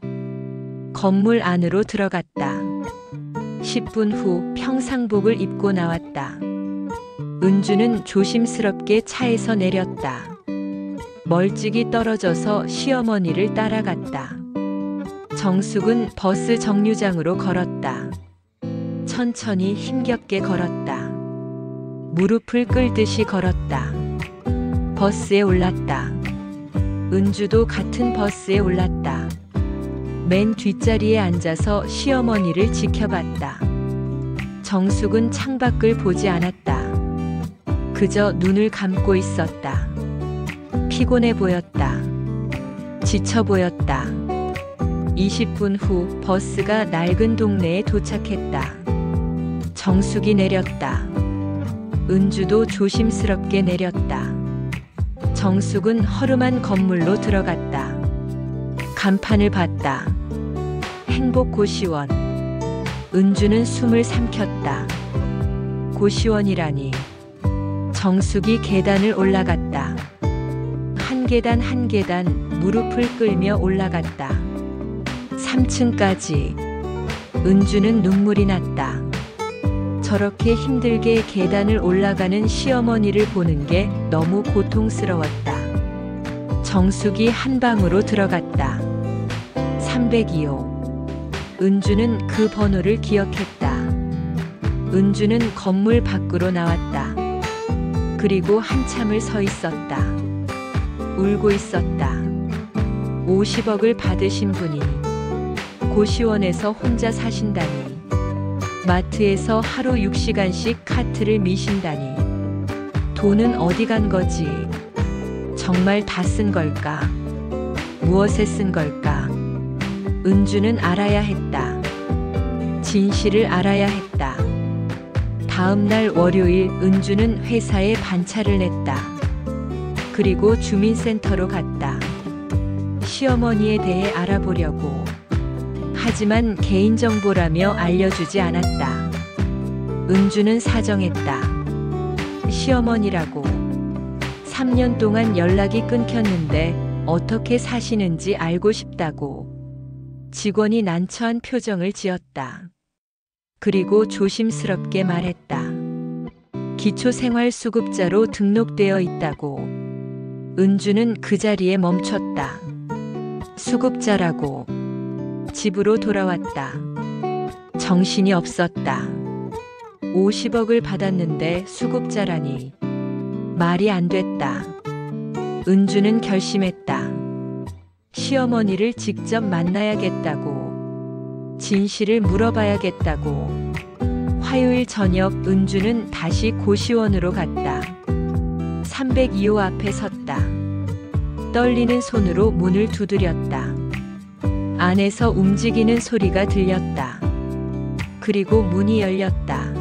건물 안으로 들어갔다. 10분 후 평상복을 입고 나왔다. 은주는 조심스럽게 차에서 내렸다. 멀찍이 떨어져서 시어머니를 따라갔다. 정숙은 버스 정류장으로 걸었다. 천천히 힘겹게 걸었다. 무릎을 끌듯이 걸었다. 버스에 올랐다. 은주도 같은 버스에 올랐다. 맨 뒷자리에 앉아서 시어머니를 지켜봤다. 정숙은 창밖을 보지 않았다. 그저 눈을 감고 있었다. 피곤해 보였다. 지쳐 보였다. 20분 후 버스가 낡은 동네에 도착했다. 정숙이 내렸다. 은주도 조심스럽게 내렸다. 정숙은 허름한 건물로 들어갔다. 간판을 봤다. 행복고시원. 은주는 숨을 삼켰다. 고시원이라니. 정숙이 계단을 올라갔다. 한 계단 한 계단 무릎을 끌며 올라갔다. 3층까지. 은주는 눈물이 났다. 저렇게 힘들게 계단을 올라가는 시어머니를 보는 게 너무 고통스러웠다. 정숙이 한 방으로 들어갔다. 302호. 은주는 그 번호를 기억했다. 은주는 건물 밖으로 나왔다. 그리고 한참을 서 있었다. 울고 있었다. 50억을 받으신 분이 고시원에서 혼자 사신다니. 마트에서 하루 6시간씩 카트를 미신다니. 돈은 어디 간 거지? 정말 다 쓴 걸까? 무엇에 쓴 걸까? 은주는 알아야 했다. 진실을 알아야 했다. 다음 날 월요일 은주는 회사에 반차를 냈다. 그리고 주민센터로 갔다. 시어머니에 대해 알아보려고. 하지만 개인정보라며 알려주지 않았다. 은주는 사정했다. 시어머니라고. 3년 동안 연락이 끊겼는데 어떻게 사시는지 알고 싶다고. 직원이 난처한 표정을 지었다. 그리고 조심스럽게 말했다. 기초생활수급자로 등록되어 있다고. 은주는 그 자리에 멈췄다. 수급자라고. 집으로 돌아왔다. 정신이 없었다. 50억을 받았는데 수급자라니. 말이 안 됐다. 은주는 결심했다. 시어머니를 직접 만나야겠다고. 진실을 물어봐야겠다고. 화요일 저녁 은주는 다시 고시원으로 갔다. 302호 앞에 섰다. 떨리는 손으로 문을 두드렸다. 안에서 움직이는 소리가 들렸다. 그리고 문이 열렸다.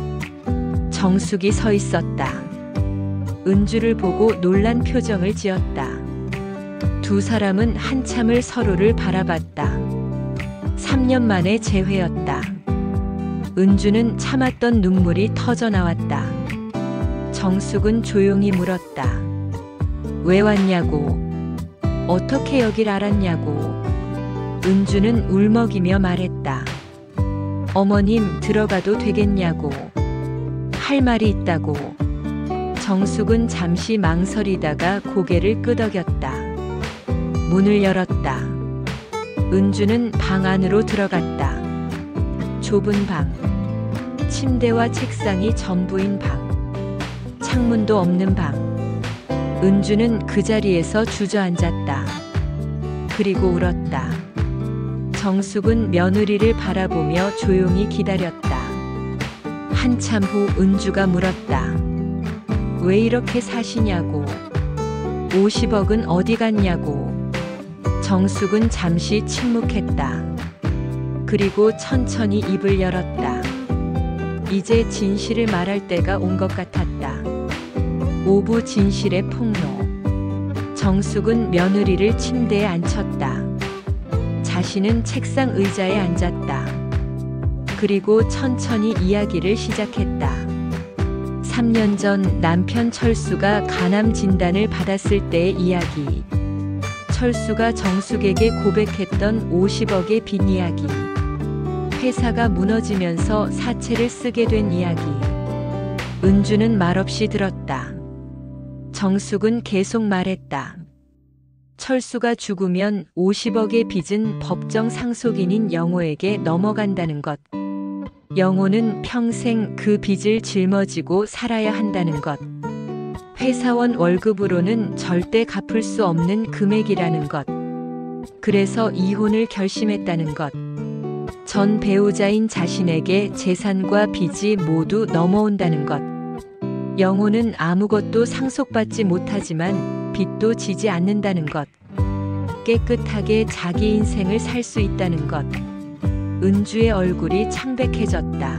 정숙이 서 있었다. 은주를 보고 놀란 표정을 지었다. 두 사람은 한참을 서로를 바라봤다. 3년 만에 재회였다. 은주는 참았던 눈물이 터져 나왔다. 정숙은 조용히 물었다. 왜 왔냐고. 어떻게 여길 알았냐고. 은주는 울먹이며 말했다. 어머님 들어가도 되겠냐고. 할 말이 있다고. 정숙은 잠시 망설이다가 고개를 끄덕였다. 문을 열었다. 은주는 방 안으로 들어갔다. 좁은 방. 침대와 책상이 전부인 방. 창문도 없는 방. 은주는 그 자리에서 주저앉았다. 그리고 울었다. 정숙은 며느리를 바라보며 조용히 기다렸다. 한참 후 은주가 물었다. 왜 이렇게 사시냐고. 50억은 어디 갔냐고. 정숙은 잠시 침묵했다. 그리고 천천히 입을 열었다. 이제 진실을 말할 때가 온 것 같았다. 오부 진실의 폭로. 정숙은 며느리를 침대에 앉혔다. 자신은 책상 의자에 앉았다. 그리고 천천히 이야기를 시작했다. 3년 전 남편 철수가 간암 진단을 받았을 때의 이야기. 철수가 정숙에게 고백했던 50억의 빚 이야기. 회사가 무너지면서 사채를 쓰게 된 이야기. 은주는 말없이 들었다. 정숙은 계속 말했다. 철수가 죽으면 50억의 빚은 법정 상속인인 영호에게 넘어간다는 것. 영호는 평생 그 빚을 짊어지고 살아야 한다는 것. 회사원 월급으로는 절대 갚을 수 없는 금액이라는 것. 그래서 이혼을 결심했다는 것. 전 배우자인 자신에게 재산과 빚이 모두 넘어온다는 것. 영호는 아무것도 상속받지 못하지만 빚도 지지 않는다는 것. 깨끗하게 자기 인생을 살 수 있다는 것. 은주의 얼굴이 창백해졌다.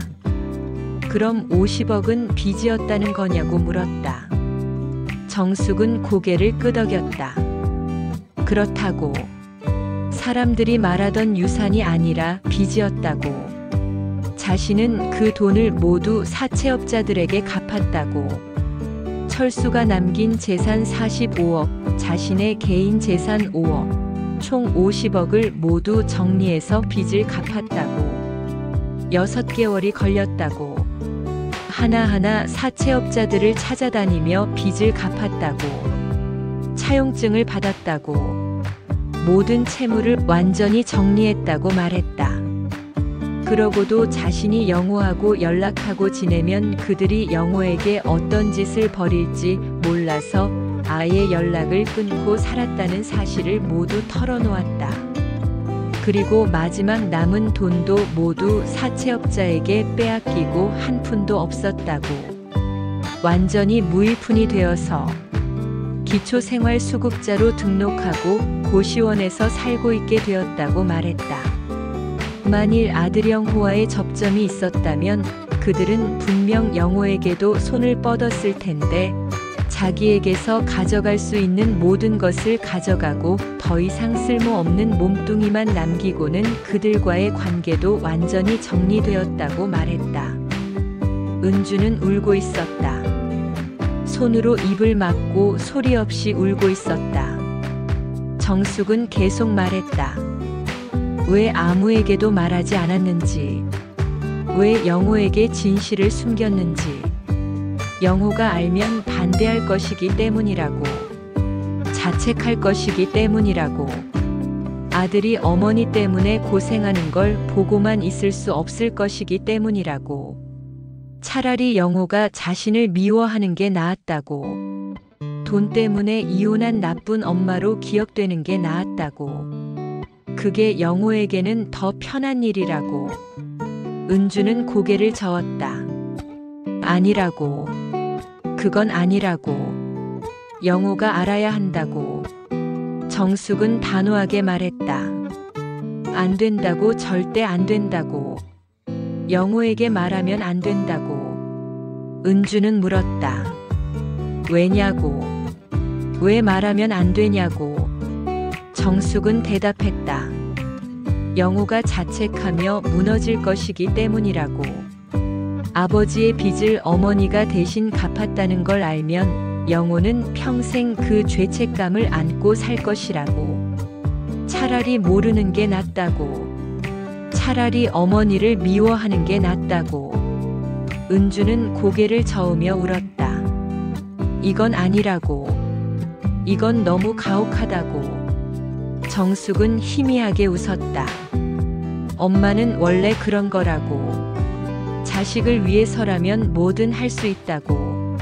그럼 50억은 빚이었다는 거냐고 물었다. 정숙은 고개를 끄덕였다. 그렇다고. 사람들이 말하던 유산이 아니라 빚이었다고. 자신은 그 돈을 모두 사채업자들에게 갚았다고. 철수가 남긴 재산 45억, 자신의 개인 재산 5억, 총 50억을 모두 정리해서 빚을 갚았다고. 6개월이 걸렸다고. 하나하나 사채업자들을 찾아다니며 빚을 갚았다고. 차용증을 받았다고. 모든 채무를 완전히 정리했다고 말했다. 그러고도 자신이 영호하고 연락하고 지내면 그들이 영호에게 어떤 짓을 벌일지 몰라서 아예 연락을 끊고 살았다는 사실을 모두 털어놓았다. 그리고 마지막 남은 돈도 모두 사채업자에게 빼앗기고 한 푼도 없었다고. 완전히 무일푼이 되어서 기초생활수급자로 등록하고 고시원에서 살고 있게 되었다고 말했다. 만일 아들 영호와의 접점이 있었다면 그들은 분명 영호에게도 손을 뻗었을 텐데 자기에게서 가져갈 수 있는 모든 것을 가져가고 더 이상 쓸모없는 몸뚱이만 남기고는 그들과의 관계도 완전히 정리되었다고 말했다. 은주는 울고 있었다. 손으로 입을 막고 소리 없이 울고 있었다. 정숙은 계속 말했다. 왜 아무에게도 말하지 않았는지, 왜 영호에게 진실을 숨겼는지. 영호가 알면 반대할 것이기 때문이라고. 자책할 것이기 때문이라고. 아들이 어머니 때문에 고생하는 걸 보고만 있을 수 없을 것이기 때문이라고. 차라리 영호가 자신을 미워하는 게 나았다고. 돈 때문에 이혼한 나쁜 엄마로 기억되는 게 나았다고. 그게 영호에게는 더 편한 일이라고. 은주는 고개를 저었다. 아니라고. 그건 아니라고. 영호가 알아야 한다고. 정숙은 단호하게 말했다. 안 된다고. 절대 안 된다고. 영호에게 말하면 안 된다고. 은주는 물었다. 왜냐고. 왜 말하면 안 되냐고. 정숙은 대답했다. 영호가 자책하며 무너질 것이기 때문이라고. 아버지의 빚을 어머니가 대신 갚았다는 걸 알면 영호는 평생 그 죄책감을 안고 살 것이라고. 차라리 모르는 게 낫다고. 차라리 어머니를 미워하는 게 낫다고. 은주는 고개를 저으며 울었다. 이건 아니라고. 이건 너무 가혹하다고. 정숙은 희미하게 웃었다. 엄마는 원래 그런 거라고. 자식을 위해서라면 뭐든 할 수 있다고.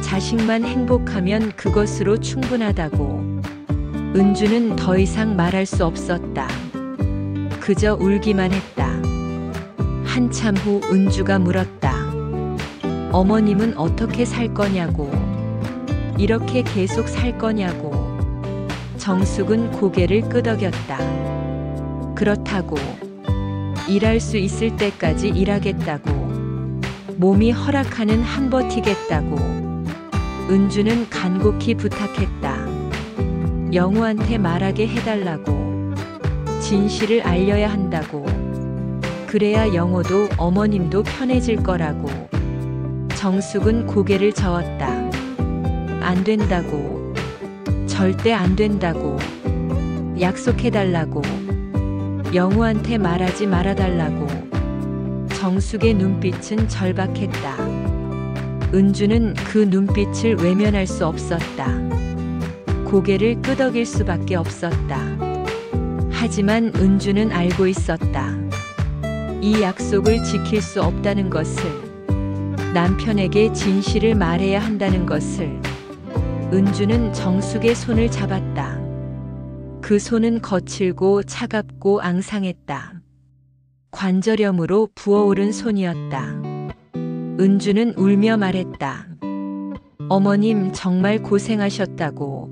자식만 행복하면 그것으로 충분하다고. 은주는 더 이상 말할 수 없었다. 그저 울기만 했다. 한참 후 은주가 물었다. 어머님은 어떻게 살 거냐고. 이렇게 계속 살 거냐고. 정숙은 고개를 끄덕였다. 그렇다고. 일할 수 있을 때까지 일하겠다고. 몸이 허락하는 한 버티겠다고. 은주는 간곡히 부탁했다. 영호한테 말하게 해달라고. 진실을 알려야 한다고. 그래야 영호도 어머님도 편해질 거라고. 정숙은 고개를 저었다. 안 된다고. 절대 안 된다고. 약속해달라고. 영호한테 말하지 말아달라고. 정숙의 눈빛은 절박했다. 은주는 그 눈빛을 외면할 수 없었다. 고개를 끄덕일 수밖에 없었다. 하지만 은주는 알고 있었다. 이 약속을 지킬 수 없다는 것을, 남편에게 진실을 말해야 한다는 것을. 은주는 정숙의 손을 잡았다. 그 손은 거칠고 차갑고 앙상했다. 관절염으로 부어오른 손이었다. 은주는 울며 말했다. 어머님 정말 고생하셨다고.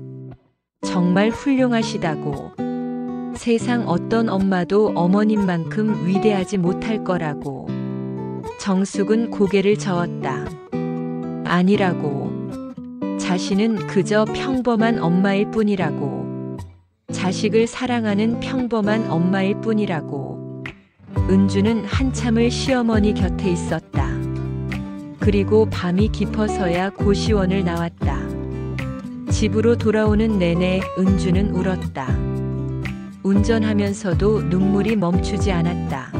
정말 훌륭하시다고. 세상 어떤 엄마도 어머님만큼 위대하지 못할 거라고. 정숙은 고개를 저었다. 아니라고. 자신은 그저 평범한 엄마일 뿐이라고. 자식을 사랑하는 평범한 엄마일 뿐이라고. 은주는 한참을 시어머니 곁에 있었다. 그리고 밤이 깊어서야 고시원을 나왔다. 집으로 돌아오는 내내 은주는 울었다. 운전하면서도 눈물이 멈추지 않았다.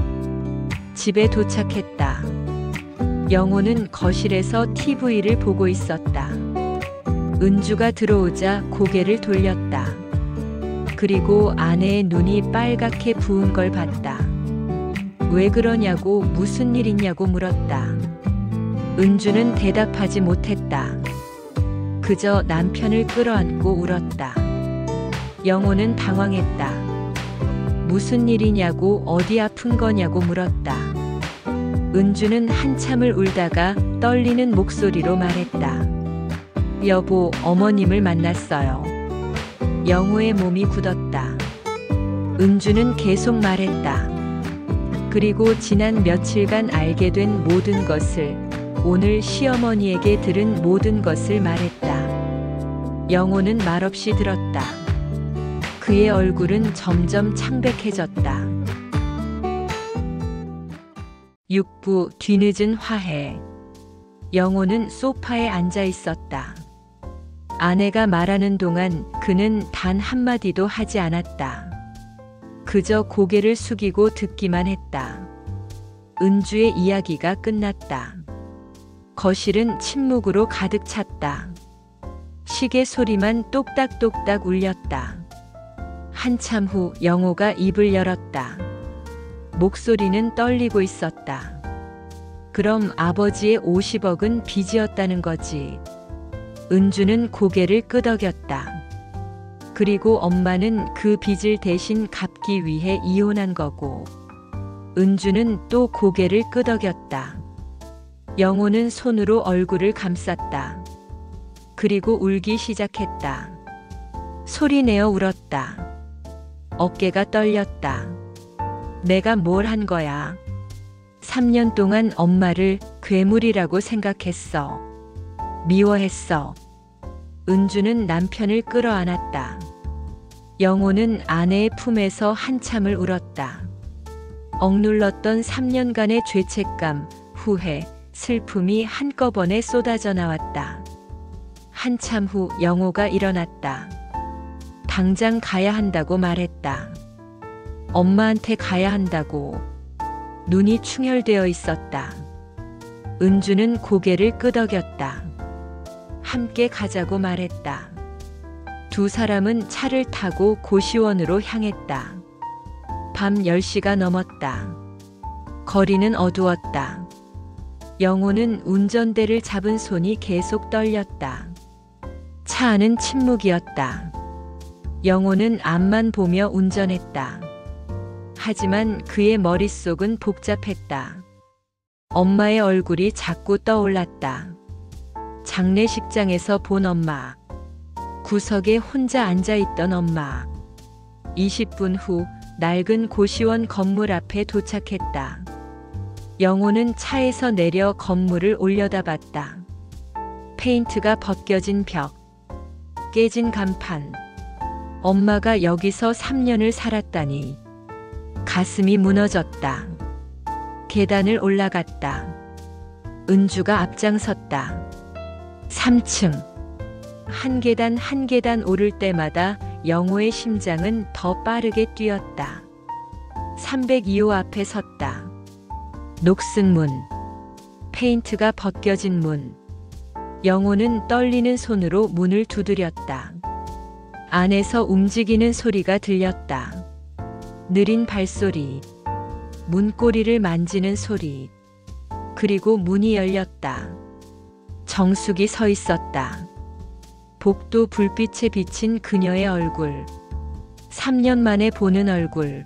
집에 도착했다. 영호는 거실에서 TV를 보고 있었다. 은주가 들어오자 고개를 돌렸다. 그리고 아내의 눈이 빨갛게 부은 걸 봤다. 왜 그러냐고, 무슨 일 있냐고 물었다. 은주는 대답하지 못했다. 그저 남편을 끌어안고 울었다. 영호는 당황했다. 무슨 일이냐고, 어디 아픈 거냐고 물었다. 은주는 한참을 울다가 떨리는 목소리로 말했다. 여보, 어머님을 만났어요. 영호의 몸이 굳었다. 은주는 계속 말했다. 그리고 지난 며칠간 알게 된 모든 것을, 오늘 시어머니에게 들은 모든 것을 말했다. 영호는 말없이 들었다. 그의 얼굴은 점점 창백해졌다. 6부 뒤늦은 화해. 영호는 소파에 앉아 있었다. 아내가 말하는 동안 그는 단 한마디도 하지 않았다. 그저 고개를 숙이고 듣기만 했다. 은주의 이야기가 끝났다. 거실은 침묵으로 가득 찼다. 시계 소리만 똑딱똑딱 울렸다. 한참 후 영호가 입을 열었다. 목소리는 떨리고 있었다. 그럼 아버지의 50억은 빚이었다는 거지. 은주는 고개를 끄덕였다. 그리고 엄마는 그 빚을 대신 갚기 위해 이혼한 거고. 은주는 또 고개를 끄덕였다. 영호는 손으로 얼굴을 감쌌다. 그리고 울기 시작했다. 소리내어 울었다. 어깨가 떨렸다. 내가 뭘 한 거야? 3년 동안 엄마를 괴물이라고 생각했어. 미워했어. 은주는 남편을 끌어안았다. 영호는 아내의 품에서 한참을 울었다. 억눌렀던 3년간의 죄책감, 후회, 슬픔이 한꺼번에 쏟아져 나왔다. 한참 후 영호가 일어났다. 당장 가야 한다고 말했다. 엄마한테 가야 한다고. 눈이 충혈되어 있었다. 은주는 고개를 끄덕였다. 함께 가자고 말했다. 두 사람은 차를 타고 고시원으로 향했다. 밤 10시가 넘었다. 거리는 어두웠다. 영호는 운전대를 잡은 손이 계속 떨렸다. 차 안은 침묵이었다. 영호는 앞만 보며 운전했다. 하지만 그의 머릿속은 복잡했다. 엄마의 얼굴이 자꾸 떠올랐다. 장례식장에서 본 엄마. 구석에 혼자 앉아있던 엄마. 20분 후 낡은 고시원 건물 앞에 도착했다. 영호는 차에서 내려 건물을 올려다봤다. 페인트가 벗겨진 벽, 깨진 간판. 엄마가 여기서 3년을 살았다니. 가슴이 무너졌다. 계단을 올라갔다. 은주가 앞장섰다. 3층. 한 계단 한 계단 오를 때마다 영호의 심장은 더 빠르게 뛰었다. 302호 앞에 섰다. 녹슨 문. 페인트가 벗겨진 문. 영호는 떨리는 손으로 문을 두드렸다. 안에서 움직이는 소리가 들렸다. 느린 발소리. 문고리를 만지는 소리. 그리고 문이 열렸다. 정숙이 서 있었다. 복도 불빛에 비친 그녀의 얼굴. 3년 만에 보는 얼굴.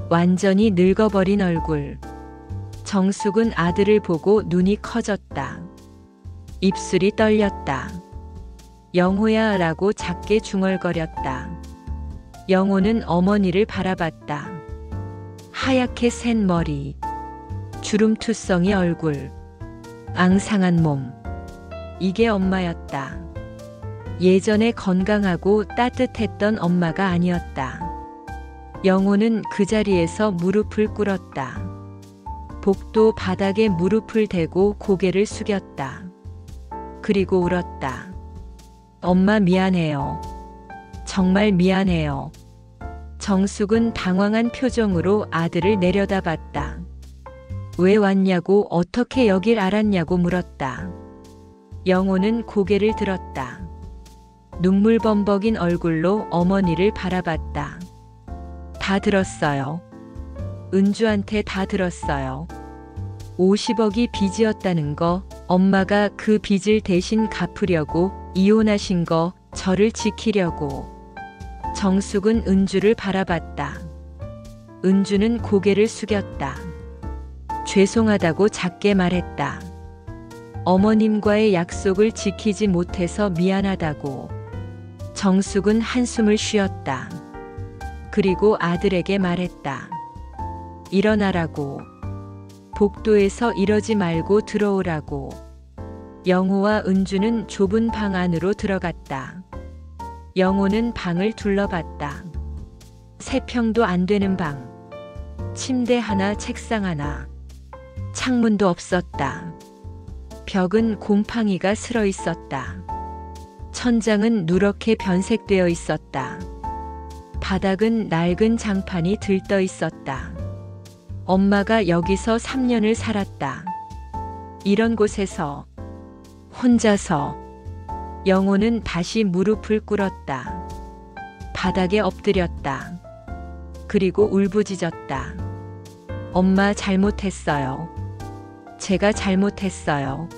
완전히 늙어버린 얼굴. 정숙은 아들을 보고 눈이 커졌다. 입술이 떨렸다. 영호야 라고 작게 중얼거렸다. 영호는 어머니를 바라봤다. 하얗게 센 머리. 주름투성이 얼굴. 앙상한 몸. 이게 엄마였다. 예전에 건강하고 따뜻했던 엄마가 아니었다. 영호는 그 자리에서 무릎을 꿇었다. 복도 바닥에 무릎을 대고 고개를 숙였다. 그리고 울었다. 엄마 미안해요. 정말 미안해요. 정숙은 당황한 표정으로 아들을 내려다봤다. 왜 왔냐고 어떻게 여길 알았냐고 물었다. 영호는 고개를 들었다. 눈물 범벅인 얼굴로 어머니를 바라봤다. 다 들었어요. 은주한테 다 들었어요. 50억이 빚이었다는 거, 엄마가 그 빚을 대신 갚으려고 이혼하신 거, 저를 지키려고. 정숙은 은주를 바라봤다. 은주는 고개를 숙였다. 죄송하다고 작게 말했다. 어머님과의 약속을 지키지 못해서 미안하다고. 정숙은 한숨을 쉬었다. 그리고 아들에게 말했다. 일어나라고. 복도에서 이러지 말고 들어오라고. 영호와 은주는 좁은 방 안으로 들어갔다. 영호는 방을 둘러봤다. 3평도 안 되는 방. 침대 하나, 책상 하나. 창문도 없었다. 벽은 곰팡이가 슬어 있었다. 천장은 누렇게 변색되어 있었다. 바닥은 낡은 장판이 들떠 있었다. 엄마가 여기서 3년을 살았다. 이런 곳에서 혼자서. 영호는 다시 무릎을 꿇었다. 바닥에 엎드렸다. 그리고 울부짖었다. 엄마 잘못했어요. 제가 잘못했어요.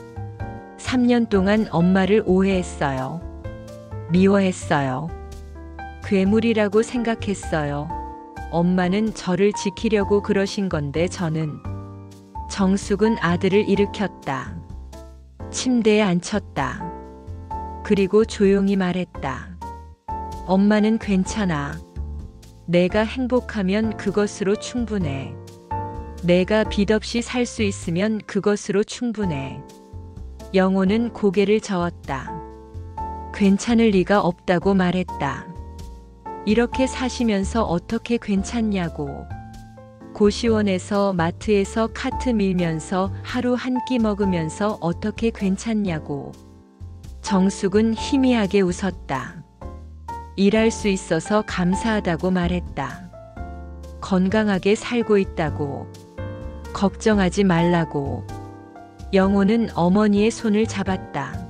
3년 동안 엄마를 오해했어요. 미워했어요. 괴물이라고 생각했어요. 엄마는 저를 지키려고 그러신 건데 저는. 정숙은 아들을 일으켰다. 침대에 앉혔다. 그리고 조용히 말했다. 엄마는 괜찮아. 내가 행복하면 그것으로 충분해. 내가 빚 없이 살 수 있으면 그것으로 충분해. 영호는 고개를 저었다. 괜찮을 리가 없다고 말했다. 이렇게 사시면서 어떻게 괜찮냐고. 고시원에서 마트에서 카트 밀면서 하루 한 끼 먹으면서 어떻게 괜찮냐고. 정숙은 희미하게 웃었다. 일할 수 있어서 감사하다고 말했다. 건강하게 살고 있다고. 걱정하지 말라고. 영호는 어머니의 손을 잡았다.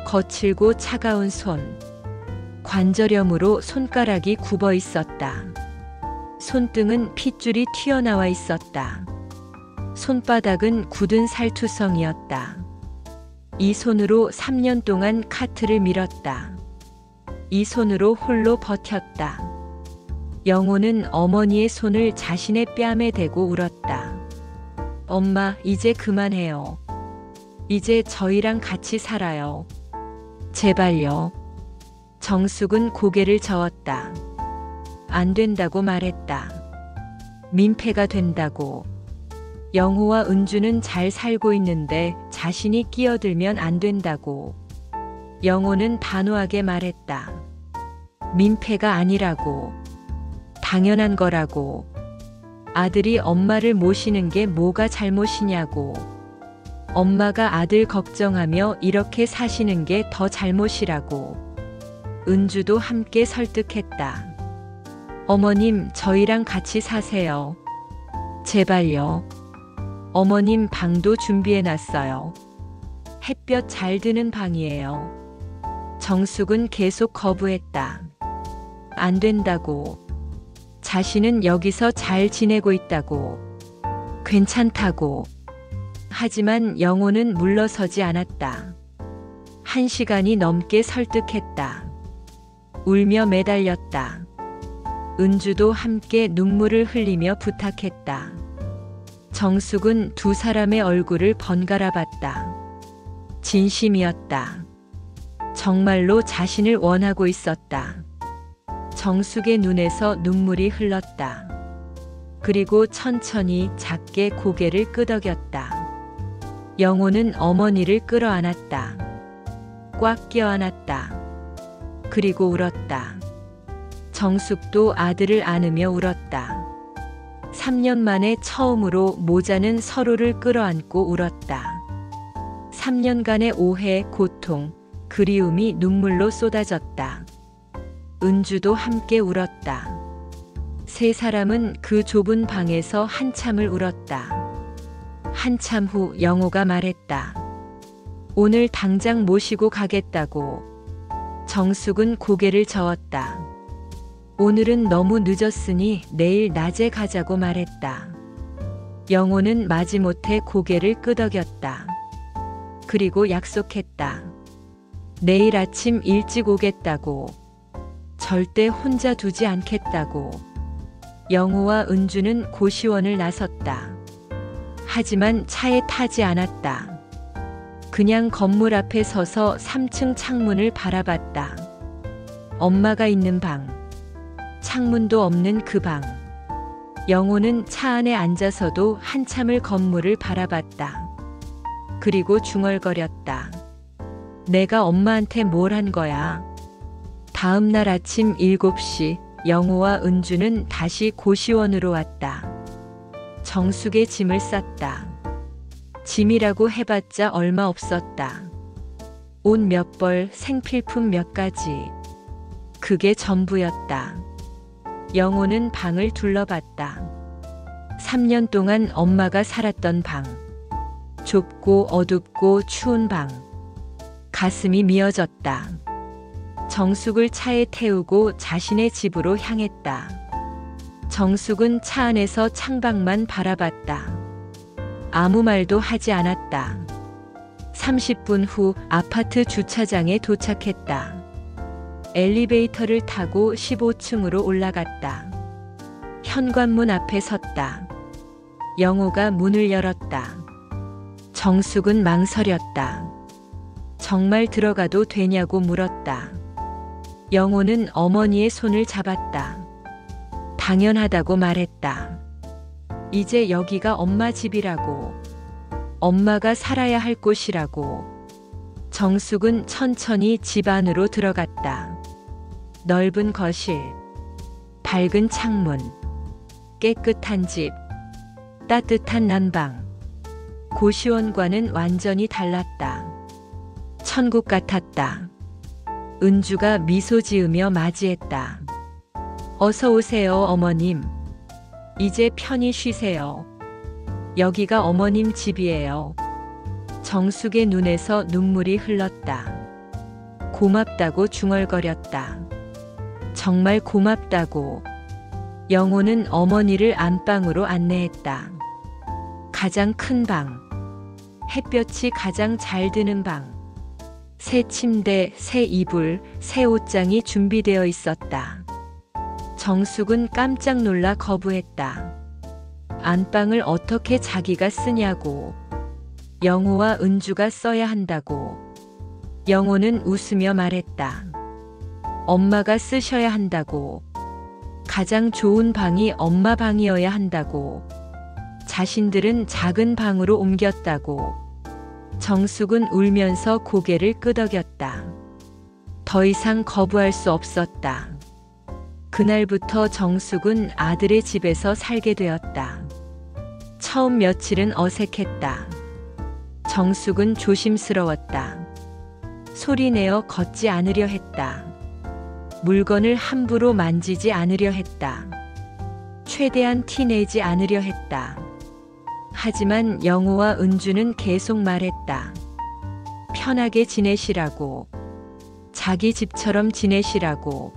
거칠고 차가운 손. 관절염으로 손가락이 굽어 있었다. 손등은 핏줄이 튀어나와 있었다. 손바닥은 굳은 살투성이었다. 이 손으로 3년 동안 카트를 밀었다. 이 손으로 홀로 버텼다. 영호는 어머니의 손을 자신의 뺨에 대고 울었다. 엄마, 이제 그만해요. 이제 저희랑 같이 살아요. 제발요. 정숙은 고개를 저었다. 안 된다고 말했다. 민폐가 된다고. 영호와 은주는 잘 살고 있는데 자신이 끼어들면 안 된다고. 영호는 단호하게 말했다. 민폐가 아니라고. 당연한 거라고. 아들이 엄마를 모시는 게 뭐가 잘못이냐고. 엄마가 아들 걱정하며 이렇게 사시는 게 더 잘못이라고. 은주도 함께 설득했다. 어머님, 저희랑 같이 사세요. 제발요. 어머님, 방도 준비해놨어요. 햇볕 잘 드는 방이에요. 정숙은 계속 거부했다. 안 된다고. 자신은 여기서 잘 지내고 있다고. 괜찮다고. 하지만 영호는 물러서지 않았다. 1시간이 넘게 설득했다. 울며 매달렸다. 은주도 함께 눈물을 흘리며 부탁했다. 정숙은 두 사람의 얼굴을 번갈아 봤다. 진심이었다. 정말로 자신을 원하고 있었다. 정숙의 눈에서 눈물이 흘렀다. 그리고 천천히 작게 고개를 끄덕였다. 영호는 어머니를 끌어안았다. 꽉 껴안았다. 그리고 울었다. 정숙도 아들을 안으며 울었다. 3년 만에 처음으로 모자는 서로를 끌어안고 울었다. 3년간의 오해, 고통, 그리움이 눈물로 쏟아졌다. 은주도 함께 울었다. 세 사람은 그 좁은 방에서 한참을 울었다. 한참 후 영호가 말했다. 오늘 당장 모시고 가겠다고. 정숙은 고개를 저었다. 오늘은 너무 늦었으니 내일 낮에 가자고 말했다. 영호는 마지못해 고개를 끄덕였다. 그리고 약속했다. 내일 아침 일찍 오겠다고. 절대 혼자 두지 않겠다고. 영호와 은주는 고시원을 나섰다. 하지만 차에 타지 않았다. 그냥 건물 앞에 서서 3층 창문을 바라봤다. 엄마가 있는 방. 창문도 없는 그 방. 영호는 차 안에 앉아서도 한참을 건물을 바라봤다. 그리고 중얼거렸다. 내가 엄마한테 뭘 한 거야? 다음 날 아침 7시 영호와 은주는 다시 고시원으로 왔다. 정숙의 짐을 쌌다. 짐이라고 해봤자 얼마 없었다. 옷 몇 벌, 생필품 몇 가지. 그게 전부였다. 영호는 방을 둘러봤다. 3년 동안 엄마가 살았던 방. 좁고 어둡고 추운 방. 가슴이 미어졌다. 정숙을 차에 태우고 자신의 집으로 향했다. 정숙은 차 안에서 창밖만 바라봤다. 아무 말도 하지 않았다. 30분 후 아파트 주차장에 도착했다. 엘리베이터를 타고 15층으로 올라갔다. 현관문 앞에 섰다. 영호가 문을 열었다. 정숙은 망설였다. 정말 들어가도 되냐고 물었다. 영호는 어머니의 손을 잡았다. 당연하다고 말했다. 이제 여기가 엄마 집이라고. 엄마가 살아야 할 곳이라고. 정숙은 천천히 집 안으로 들어갔다. 넓은 거실, 밝은 창문, 깨끗한 집, 따뜻한 난방. 고시원과는 완전히 달랐다. 천국 같았다. 은주가 미소 지으며 맞이했다. 어서 오세요, 어머님. 이제 편히 쉬세요. 여기가 어머님 집이에요. 정숙의 눈에서 눈물이 흘렀다. 고맙다고 중얼거렸다. 정말 고맙다고. 영호는 어머니를 안방으로 안내했다. 가장 큰 방, 햇볕이 가장 잘 드는 방, 새 침대, 새 이불, 새 옷장이 준비되어 있었다. 정숙은 깜짝 놀라 거부했다. 안방을 어떻게 자기가 쓰냐고. 영호와 은주가 써야 한다고. 영호는 웃으며 말했다. 엄마가 쓰셔야 한다고. 가장 좋은 방이 엄마 방이어야 한다고. 자신들은 작은 방으로 옮겼다고. 정숙은 울면서 고개를 끄덕였다. 더 이상 거부할 수 없었다. 그날부터 정숙은 아들의 집에서 살게 되었다. 처음 며칠은 어색했다. 정숙은 조심스러웠다. 소리내어 걷지 않으려 했다. 물건을 함부로 만지지 않으려 했다. 최대한 티내지 않으려 했다. 하지만 영호와 은주는 계속 말했다. 편하게 지내시라고. 자기 집처럼 지내시라고.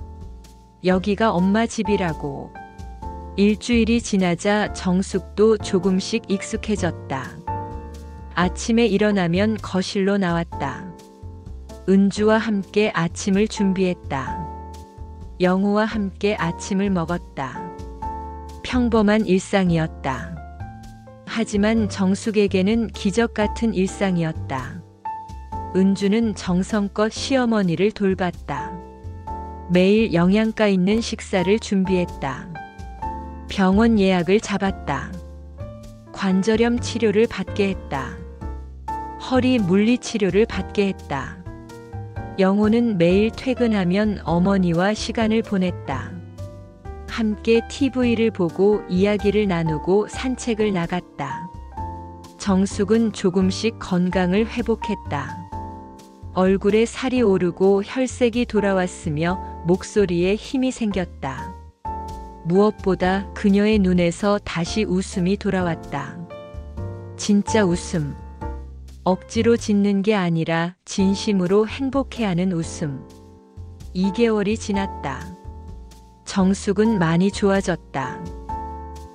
여기가 엄마 집이라고. 일주일이 지나자 정숙도 조금씩 익숙해졌다. 아침에 일어나면 거실로 나왔다. 은주와 함께 아침을 준비했다. 영호와 함께 아침을 먹었다. 평범한 일상이었다. 하지만 정숙에게는 기적 같은 일상이었다. 은주는 정성껏 시어머니를 돌봤다. 매일 영양가 있는 식사를 준비했다. 병원 예약을 잡았다. 관절염 치료를 받게 했다. 허리 물리 치료를 받게 했다. 영호는 매일 퇴근하면 어머니와 시간을 보냈다. 함께 TV를 보고 이야기를 나누고 산책을 나갔다. 정숙은 조금씩 건강을 회복했다. 얼굴에 살이 오르고 혈색이 돌아왔으며 목소리에 힘이 생겼다. 무엇보다 그녀의 눈에서 다시 웃음이 돌아왔다. 진짜 웃음. 억지로 짓는 게 아니라 진심으로 행복해하는 웃음. 2개월이 지났다. 정숙은 많이 좋아졌다.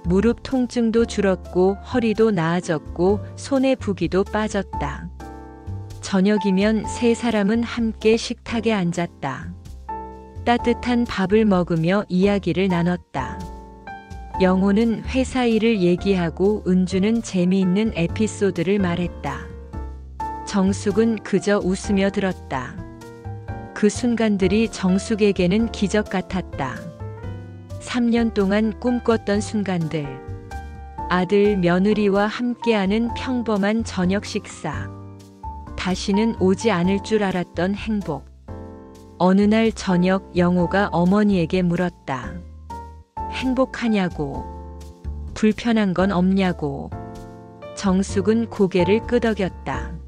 무릎 통증도 줄었고 허리도 나아졌고 손의 부기도 빠졌다. 저녁이면 세 사람은 함께 식탁에 앉았다. 따뜻한 밥을 먹으며 이야기를 나눴다. 영호는 회사 일을 얘기하고 은주는 재미있는 에피소드를 말했다. 정숙은 그저 웃으며 들었다. 그 순간들이 정숙에게는 기적 같았다. 3년 동안 꿈꿨던 순간들. 아들, 며느리와 함께하는 평범한 저녁 식사. 다시는 오지 않을 줄 알았던 행복. 어느 날 저녁 영호가 어머니에게 물었다. 행복하냐고. 불편한 건 없냐고. 정숙은 고개를 끄덕였다.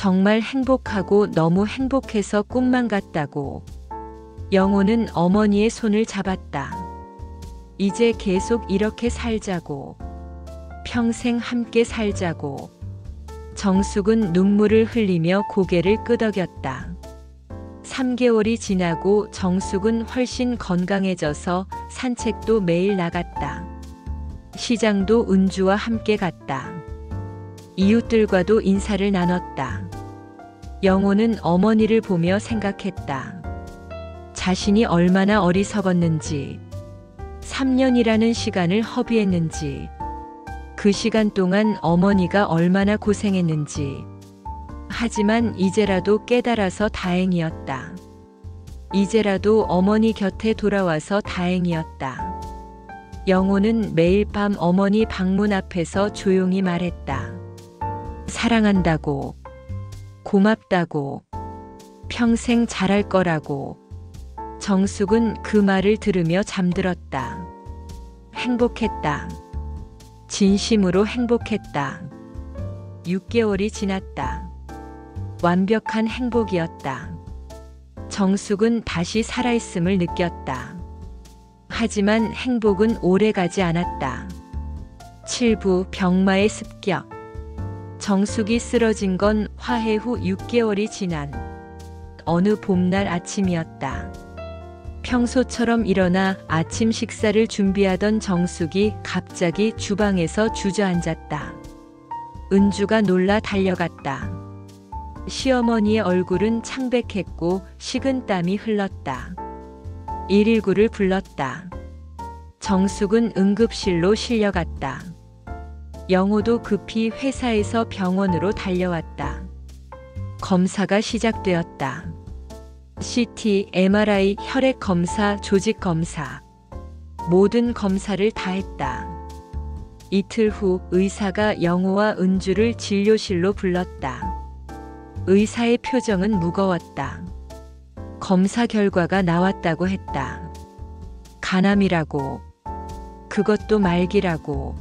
정말 행복하고 너무 행복해서 꿈만 같다고. 영호는 어머니의 손을 잡았다. 이제 계속 이렇게 살자고. 평생 함께 살자고. 정숙은 눈물을 흘리며 고개를 끄덕였다. 3개월이 지나고 정숙은 훨씬 건강해져서 산책도 매일 나갔다. 시장도 은주와 함께 갔다. 이웃들과도 인사를 나눴다. 영호는 어머니를 보며 생각했다. 자신이 얼마나 어리석었는지, 3년이라는 시간을 허비했는지, 그 시간 동안 어머니가 얼마나 고생했는지. 하지만 이제라도 깨달아서 다행이었다. 이제라도 어머니 곁에 돌아와서 다행이었다. 영호는 매일 밤 어머니 방문 앞에서 조용히 말했다. 사랑한다고. 고맙다고. 평생 잘할 거라고. 정숙은 그 말을 들으며 잠들었다. 행복했다. 진심으로 행복했다. 6개월이 지났다. 완벽한 행복이었다. 정숙은 다시 살아있음을 느꼈다. 하지만 행복은 오래가지 않았다. 7부 병마의 습격. 정숙이 쓰러진 건 화해 후 6개월이 지난 어느 봄날 아침이었다. 평소처럼 일어나 아침 식사를 준비하던 정숙이 갑자기 주방에서 주저앉았다. 은주가 놀라 달려갔다. 시어머니의 얼굴은 창백했고 식은땀이 흘렀다. 119를 불렀다. 정숙은 응급실로 실려갔다. 영호도 급히 회사에서 병원으로 달려왔다. 검사가 시작되었다. CT, MRI, 혈액 검사, 조직 검사. 모든 검사를 다 했다. 이틀 후 의사가 영호와 은주를 진료실로 불렀다. 의사의 표정은 무거웠다. 검사 결과가 나왔다고 했다. 간암이라고. 그것도 말기라고.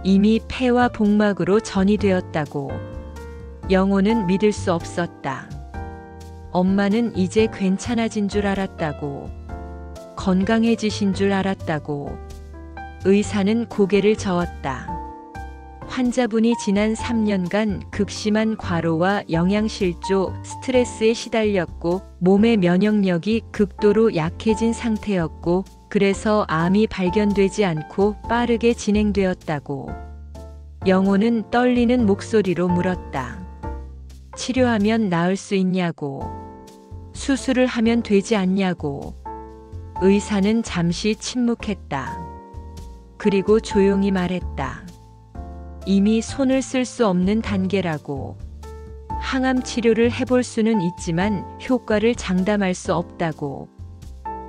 이미 폐와 복막으로 전이 되었다고. 영호는 믿을 수 없었다. 엄마는 이제 괜찮아진 줄 알았다고. 건강해지신 줄 알았다고. 의사는 고개를 저었다. 환자분이 지난 3년간 극심한 과로와 영양실조, 스트레스에 시달렸고 몸의 면역력이 극도로 약해진 상태였고 그래서 암이 발견되지 않고 빠르게 진행되었다고. 영호는 떨리는 목소리로 물었다. 치료하면 나을 수 있냐고. 수술을 하면 되지 않냐고. 의사는 잠시 침묵했다. 그리고 조용히 말했다. 이미 손을 쓸 수 없는 단계라고. 항암 치료를 해볼 수는 있지만 효과를 장담할 수 없다고.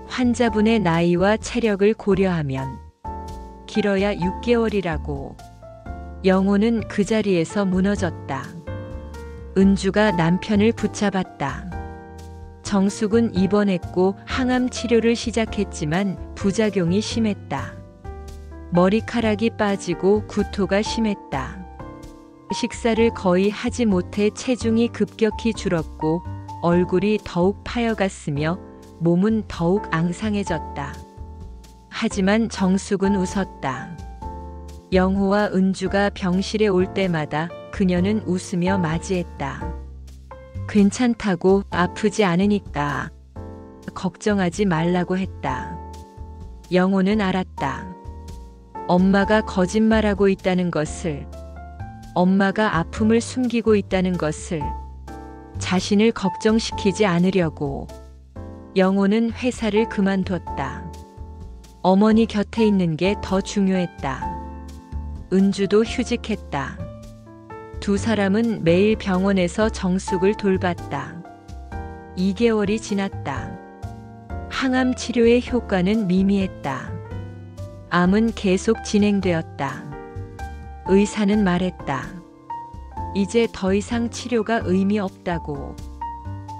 환자분의 나이와 체력을 고려하면 길어야 6개월이라고. 영호는 그 자리에서 무너졌다. 은주가 남편을 붙잡았다. 정숙은 입원했고 항암 치료를 시작했지만 부작용이 심했다. 머리카락이 빠지고 구토가 심했다. 식사를 거의 하지 못해 체중이 급격히 줄었고 얼굴이 더욱 파여갔으며 몸은 더욱 앙상해졌다. 하지만 정숙은 웃었다. 영호와 은주가 병실에 올 때마다 그녀는 웃으며 맞이했다. 괜찮다고, 아프지 않으니까. 걱정하지 말라고 했다. 영호는 알았다. 엄마가 거짓말하고 있다는 것을, 엄마가 아픔을 숨기고 있다는 것을, 자신을 걱정시키지 않으려고. 영호는 회사를 그만뒀다. 어머니 곁에 있는 게 더 중요했다. 은주도 휴직했다. 두 사람은 매일 병원에서 정숙을 돌봤다. 2개월이 지났다. 항암 치료의 효과는 미미했다. 암은 계속 진행되었다. 의사는 말했다. 이제 더 이상 치료가 의미 없다고.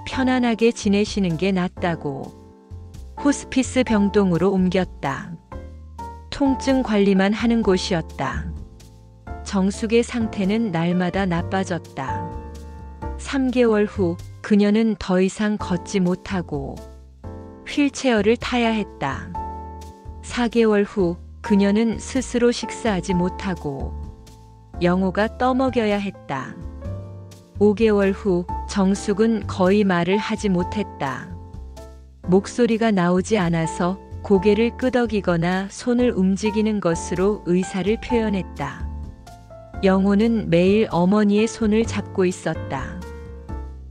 편안하게 지내시는 게 낫다고. 호스피스 병동으로 옮겼다. 통증 관리만 하는 곳이었다. 정숙의 상태는 날마다 나빠졌다. 3개월 후 그녀는 더 이상 걷지 못하고 휠체어를 타야 했다. 4개월 후 그녀는 스스로 식사하지 못하고 영호가 떠먹여야 했다. 5개월 후 정숙은 거의 말을 하지 못했다. 목소리가 나오지 않아서 고개를 끄덕이거나 손을 움직이는 것으로 의사를 표현했다. 영호는 매일 어머니의 손을 잡고 있었다.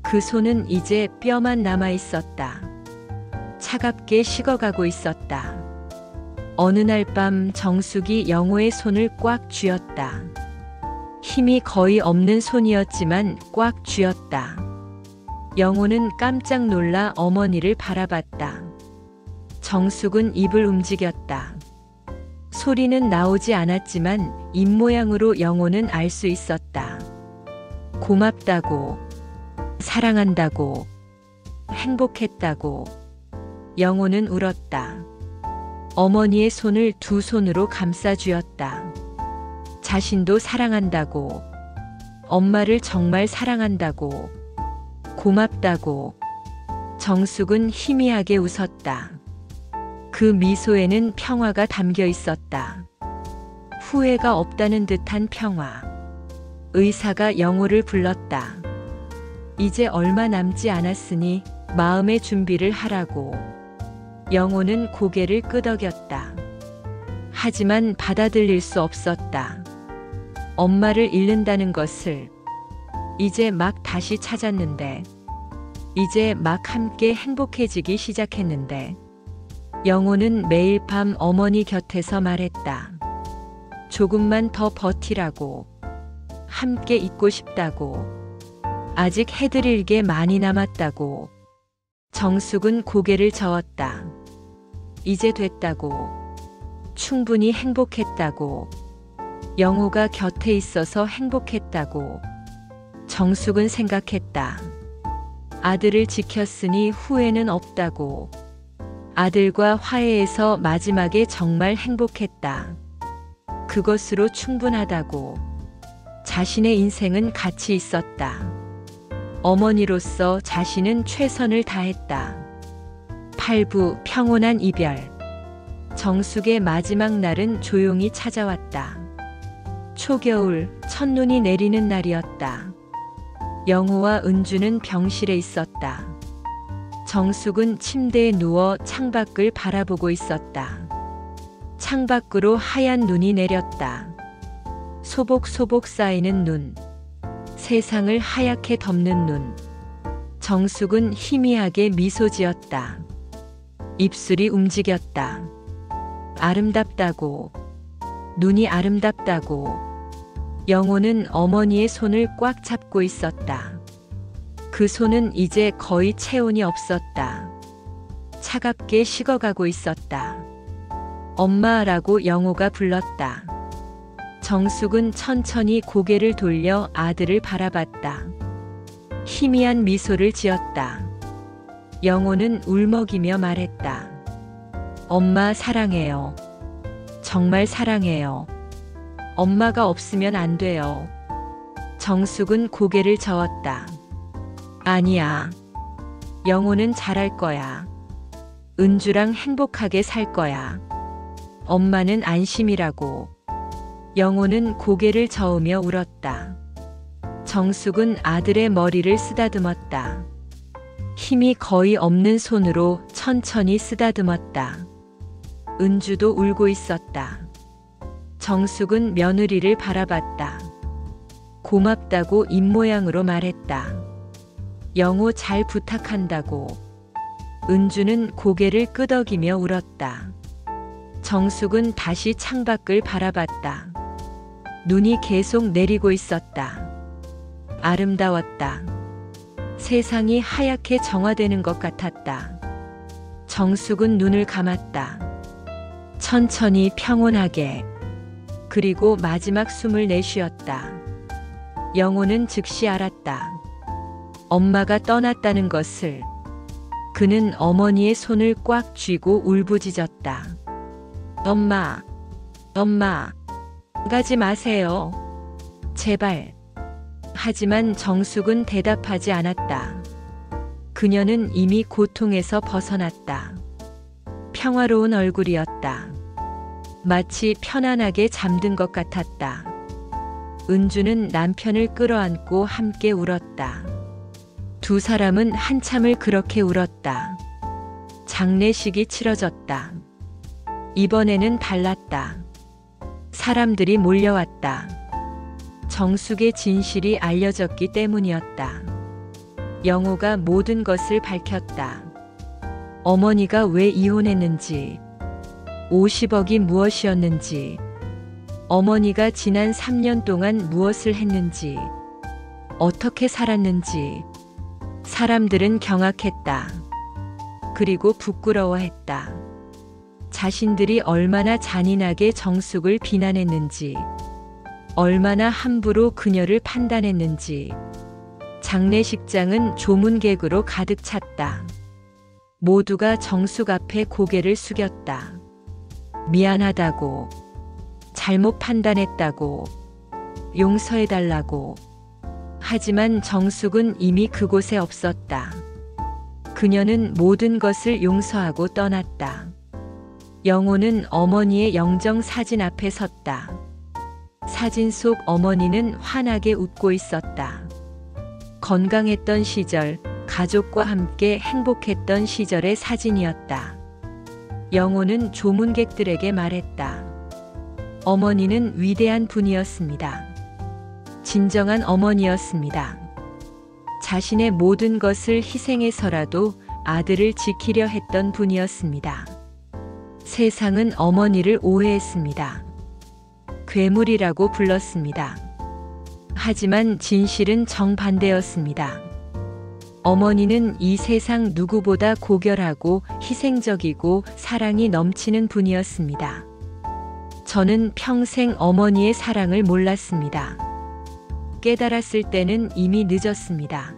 그 손은 이제 뼈만 남아 있었다. 차갑게 식어가고 있었다. 어느 날 밤 정숙이 영호의 손을 꽉 쥐었다. 힘이 거의 없는 손이었지만 꽉 쥐었다. 영호는 깜짝 놀라 어머니를 바라봤다. 정숙은 입을 움직였다. 소리는 나오지 않았지만 입모양으로 영호는 알 수 있었다. 고맙다고, 사랑한다고, 행복했다고. 영호는 울었다. 어머니의 손을 두 손으로 감싸 쥐었다. 자신도 사랑한다고, 엄마를 정말 사랑한다고, 고맙다고. 정숙은 희미하게 웃었다. 그 미소에는 평화가 담겨 있었다. 후회가 없다는 듯한 평화. 의사가 영호를 불렀다. 이제 얼마 남지 않았으니 마음의 준비를 하라고. 영호는 고개를 끄덕였다. 하지만 받아들일 수 없었다. 엄마를 잃는다는 것을 이제 막 다시 찾았는데, 이제 막 함께 행복해지기 시작했는데. 영호는 매일 밤 어머니 곁에서 말했다. 조금만 더 버티라고. 함께 있고 싶다고. 아직 해드릴 게 많이 남았다고. 정숙은 고개를 저었다. 이제 됐다고. 충분히 행복했다고. 영호가 곁에 있어서 행복했다고. 정숙은 생각했다. 아들을 지켰으니 후회는 없다고. 아들과 화해해서 마지막에 정말 행복했다. 그것으로 충분하다고. 자신의 인생은 가치 있었다. 어머니로서 자신은 최선을 다했다. 8부 평온한 이별. 정숙의 마지막 날은 조용히 찾아왔다. 초겨울 첫눈이 내리는 날이었다. 영호와 은주는 병실에 있었다. 정숙은 침대에 누워 창밖을 바라보고 있었다. 창밖으로 하얀 눈이 내렸다. 소복소복 쌓이는 눈. 세상을 하얗게 덮는 눈. 정숙은 희미하게 미소 지었다. 입술이 움직였다. 아름답다고. 눈이 아름답다고. 영호는 어머니의 손을 꽉 잡고 있었다. 그 손은 이제 거의 체온이 없었다. 차갑게 식어가고 있었다. 엄마라고 영호가 불렀다. 정숙은 천천히 고개를 돌려 아들을 바라봤다. 희미한 미소를 지었다. 영호는 울먹이며 말했다. 엄마 사랑해요. 정말 사랑해요. 엄마가 없으면 안 돼요. 정숙은 고개를 저었다. 아니야. 영호는 잘할 거야. 은주랑 행복하게 살 거야. 엄마는 안심이라고. 영호는 고개를 저으며 울었다. 정숙은 아들의 머리를 쓰다듬었다. 힘이 거의 없는 손으로 천천히 쓰다듬었다. 은주도 울고 있었다. 정숙은 며느리를 바라봤다. 고맙다고 입모양으로 말했다. 영호 잘 부탁한다고. 은주는 고개를 끄덕이며 울었다. 정숙은 다시 창밖을 바라봤다. 눈이 계속 내리고 있었다. 아름다웠다. 세상이 하얗게 정화되는 것 같았다. 정숙은 눈을 감았다. 천천히 평온하게. 그리고 마지막 숨을 내쉬었다. 영호는 즉시 알았다. 엄마가 떠났다는 것을. 그는 어머니의 손을 꽉 쥐고 울부짖었다. 엄마, 엄마, 가지 마세요. 제발. 하지만 정숙은 대답하지 않았다. 그녀는 이미 고통에서 벗어났다. 평화로운 얼굴이었다. 마치 편안하게 잠든 것 같았다. 은주는 남편을 끌어안고 함께 울었다. 두 사람은 한참을 그렇게 울었다. 장례식이 치러졌다. 이번에는 달랐다. 사람들이 몰려왔다. 정숙의 진실이 알려졌기 때문이었다. 영호가 모든 것을 밝혔다. 어머니가 왜 이혼했는지, 50억이 무엇이었는지, 어머니가 지난 3년 동안 무엇을 했는지, 어떻게 살았는지. 사람들은 경악했다. 그리고 부끄러워했다. 자신들이 얼마나 잔인하게 정숙을 비난했는지, 얼마나 함부로 그녀를 판단했는지. 장례식장은 조문객으로 가득 찼다. 모두가 정숙 앞에 고개를 숙였다. 미안하다고, 잘못 판단했다고, 용서해달라고. 하지만 정숙은 이미 그곳에 없었다. 그녀는 모든 것을 용서하고 떠났다. 영호는 어머니의 영정 사진 앞에 섰다. 사진 속 어머니는 환하게 웃고 있었다. 건강했던 시절, 가족과 함께 행복했던 시절의 사진이었다. 영호는 조문객들에게 말했다. 어머니는 위대한 분이었습니다. 진정한 어머니였습니다. 자신의 모든 것을 희생해서라도 아들을 지키려 했던 분이었습니다. 세상은 어머니를 오해했습니다. 괴물이라고 불렀습니다. 하지만 진실은 정반대였습니다. 어머니는 이 세상 누구보다 고결하고 희생적이고 사랑이 넘치는 분이었습니다. 저는 평생 어머니의 사랑을 몰랐습니다. 깨달았을 때는 이미 늦었습니다.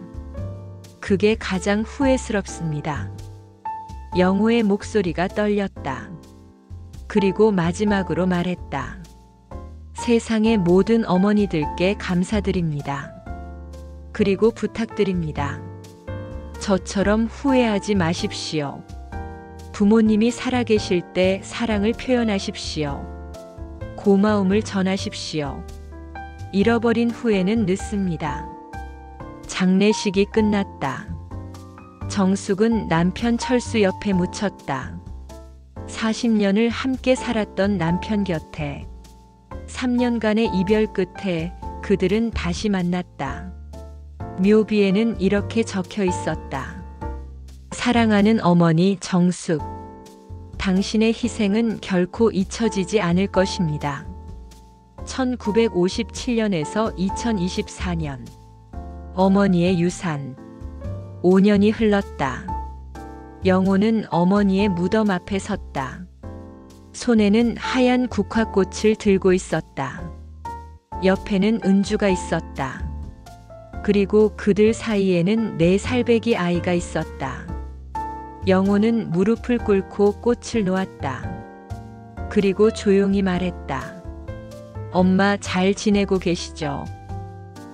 그게 가장 후회스럽습니다. 영호의 목소리가 떨렸다. 그리고 마지막으로 말했다. 세상의 모든 어머니들께 감사드립니다. 그리고 부탁드립니다. 저처럼 후회하지 마십시오. 부모님이 살아계실 때 사랑을 표현하십시오. 고마움을 전하십시오. 잃어버린 후에는 늦습니다. 장례식이 끝났다. 정숙은 남편 철수 옆에 묻혔다. 40년을 함께 살았던 남편 곁에 3년간의 이별 끝에 그들은 다시 만났다. 묘비에는 이렇게 적혀 있었다. 사랑하는 어머니 정숙, 당신의 희생은 결코 잊혀지지 않을 것입니다. 1957년에서 2024년 어머니의 유산. 5년이 흘렀다. 영호는 어머니의 무덤 앞에 섰다. 손에는 하얀 국화꽃을 들고 있었다. 옆에는 은주가 있었다. 그리고 그들 사이에는 4살배기 아이가 있었다. 영호는 무릎을 꿇고 꽃을 놓았다. 그리고 조용히 말했다. 엄마 잘 지내고 계시죠?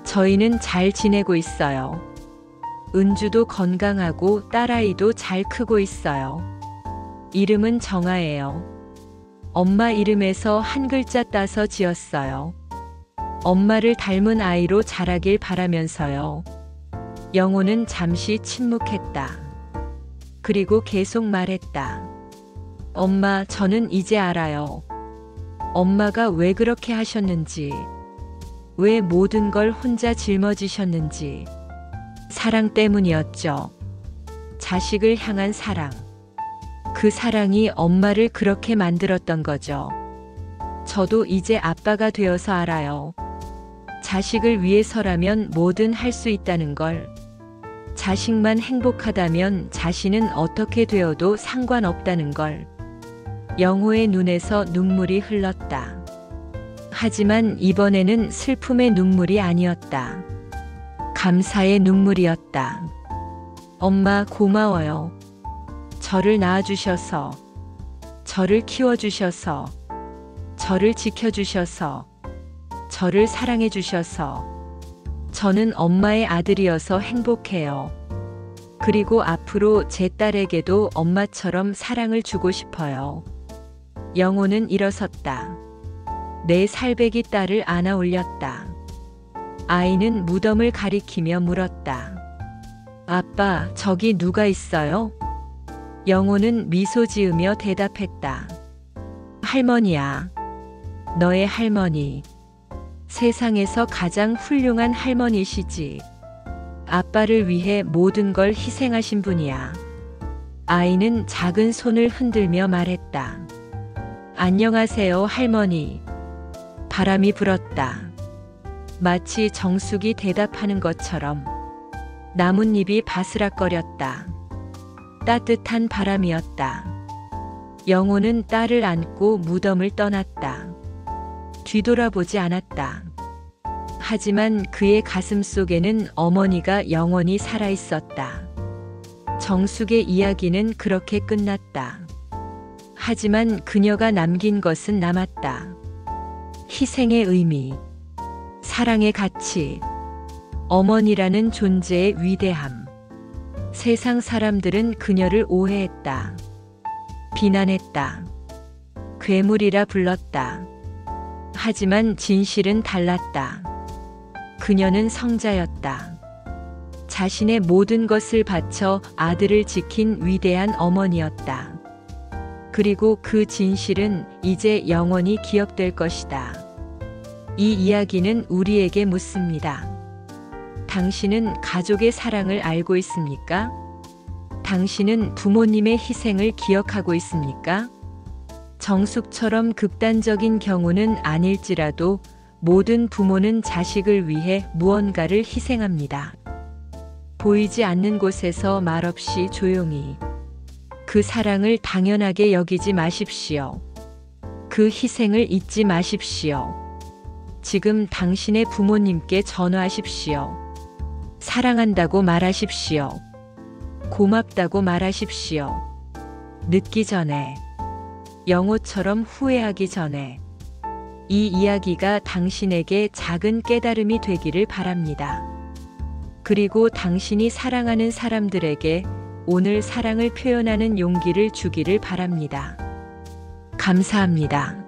저희는 잘 지내고 있어요. 은주도 건강하고 딸아이도 잘 크고 있어요. 이름은 정아예요. 엄마 이름에서 한 글자 따서 지었어요. 엄마를 닮은 아이로 자라길 바라면서요. 영호는 잠시 침묵했다. 그리고 계속 말했다. 엄마, 저는 이제 알아요. 엄마가 왜 그렇게 하셨는지, 왜 모든 걸 혼자 짊어지셨는지. 사랑 때문이었죠. 자식을 향한 사랑. 그 사랑이 엄마를 그렇게 만들었던 거죠. 저도 이제 아빠가 되어서 알아요. 자식을 위해서라면 뭐든 할 수 있다는 걸. 자식만 행복하다면 자신은 어떻게 되어도 상관없다는 걸. 영호의 눈에서 눈물이 흘렀다. 하지만 이번에는 슬픔의 눈물이 아니었다. 감사의 눈물이었다. 엄마 고마워요. 저를 낳아주셔서, 저를 키워주셔서, 저를 지켜주셔서, 저를 사랑해주셔서. 저는 엄마의 아들이어서 행복해요. 그리고 앞으로 제 딸에게도 엄마처럼 사랑을 주고 싶어요. 영호는 일어섰다. 4살배기 딸을 안아 올렸다. 아이는 무덤을 가리키며 물었다. 아빠, 저기 누가 있어요? 영호는 미소 지으며 대답했다. 할머니야. 너의 할머니. 세상에서 가장 훌륭한 할머니시지. 아빠를 위해 모든 걸 희생하신 분이야. 아이는 작은 손을 흔들며 말했다. 안녕하세요, 할머니. 바람이 불었다. 마치 정숙이 대답하는 것처럼 나뭇잎이 바스락거렸다. 따뜻한 바람이었다. 영호는 딸을 안고 무덤을 떠났다. 뒤돌아보지 않았다. 하지만 그의 가슴 속에는 어머니가 영원히 살아있었다. 정숙의 이야기는 그렇게 끝났다. 하지만 그녀가 남긴 것은 남았다. 희생의 의미, 사랑의 가치, 어머니라는 존재의 위대함. 세상 사람들은 그녀를 오해했다. 비난했다. 괴물이라 불렀다. 하지만 진실은 달랐다. 그녀는 성자였다. 자신의 모든 것을 바쳐 아들을 지킨 위대한 어머니였다. 그리고 그 진실은 이제 영원히 기억될 것이다. 이 이야기는 우리에게 묻습니다. 당신은 가족의 사랑을 알고 있습니까? 당신은 부모님의 희생을 기억하고 있습니까? 정숙처럼 극단적인 경우는 아닐지라도 모든 부모는 자식을 위해 무언가를 희생합니다. 보이지 않는 곳에서 말없이 조용히. 그 사랑을 당연하게 여기지 마십시오. 그 희생을 잊지 마십시오. 지금 당신의 부모님께 전화하십시오. 사랑한다고 말하십시오. 고맙다고 말하십시오. 늦기 전에, 영호처럼 후회하기 전에. 이 이야기가 당신에게 작은 깨달음이 되기를 바랍니다. 그리고 당신이 사랑하는 사람들에게 오늘 사랑을 표현하는 용기를 주기를 바랍니다. 감사합니다.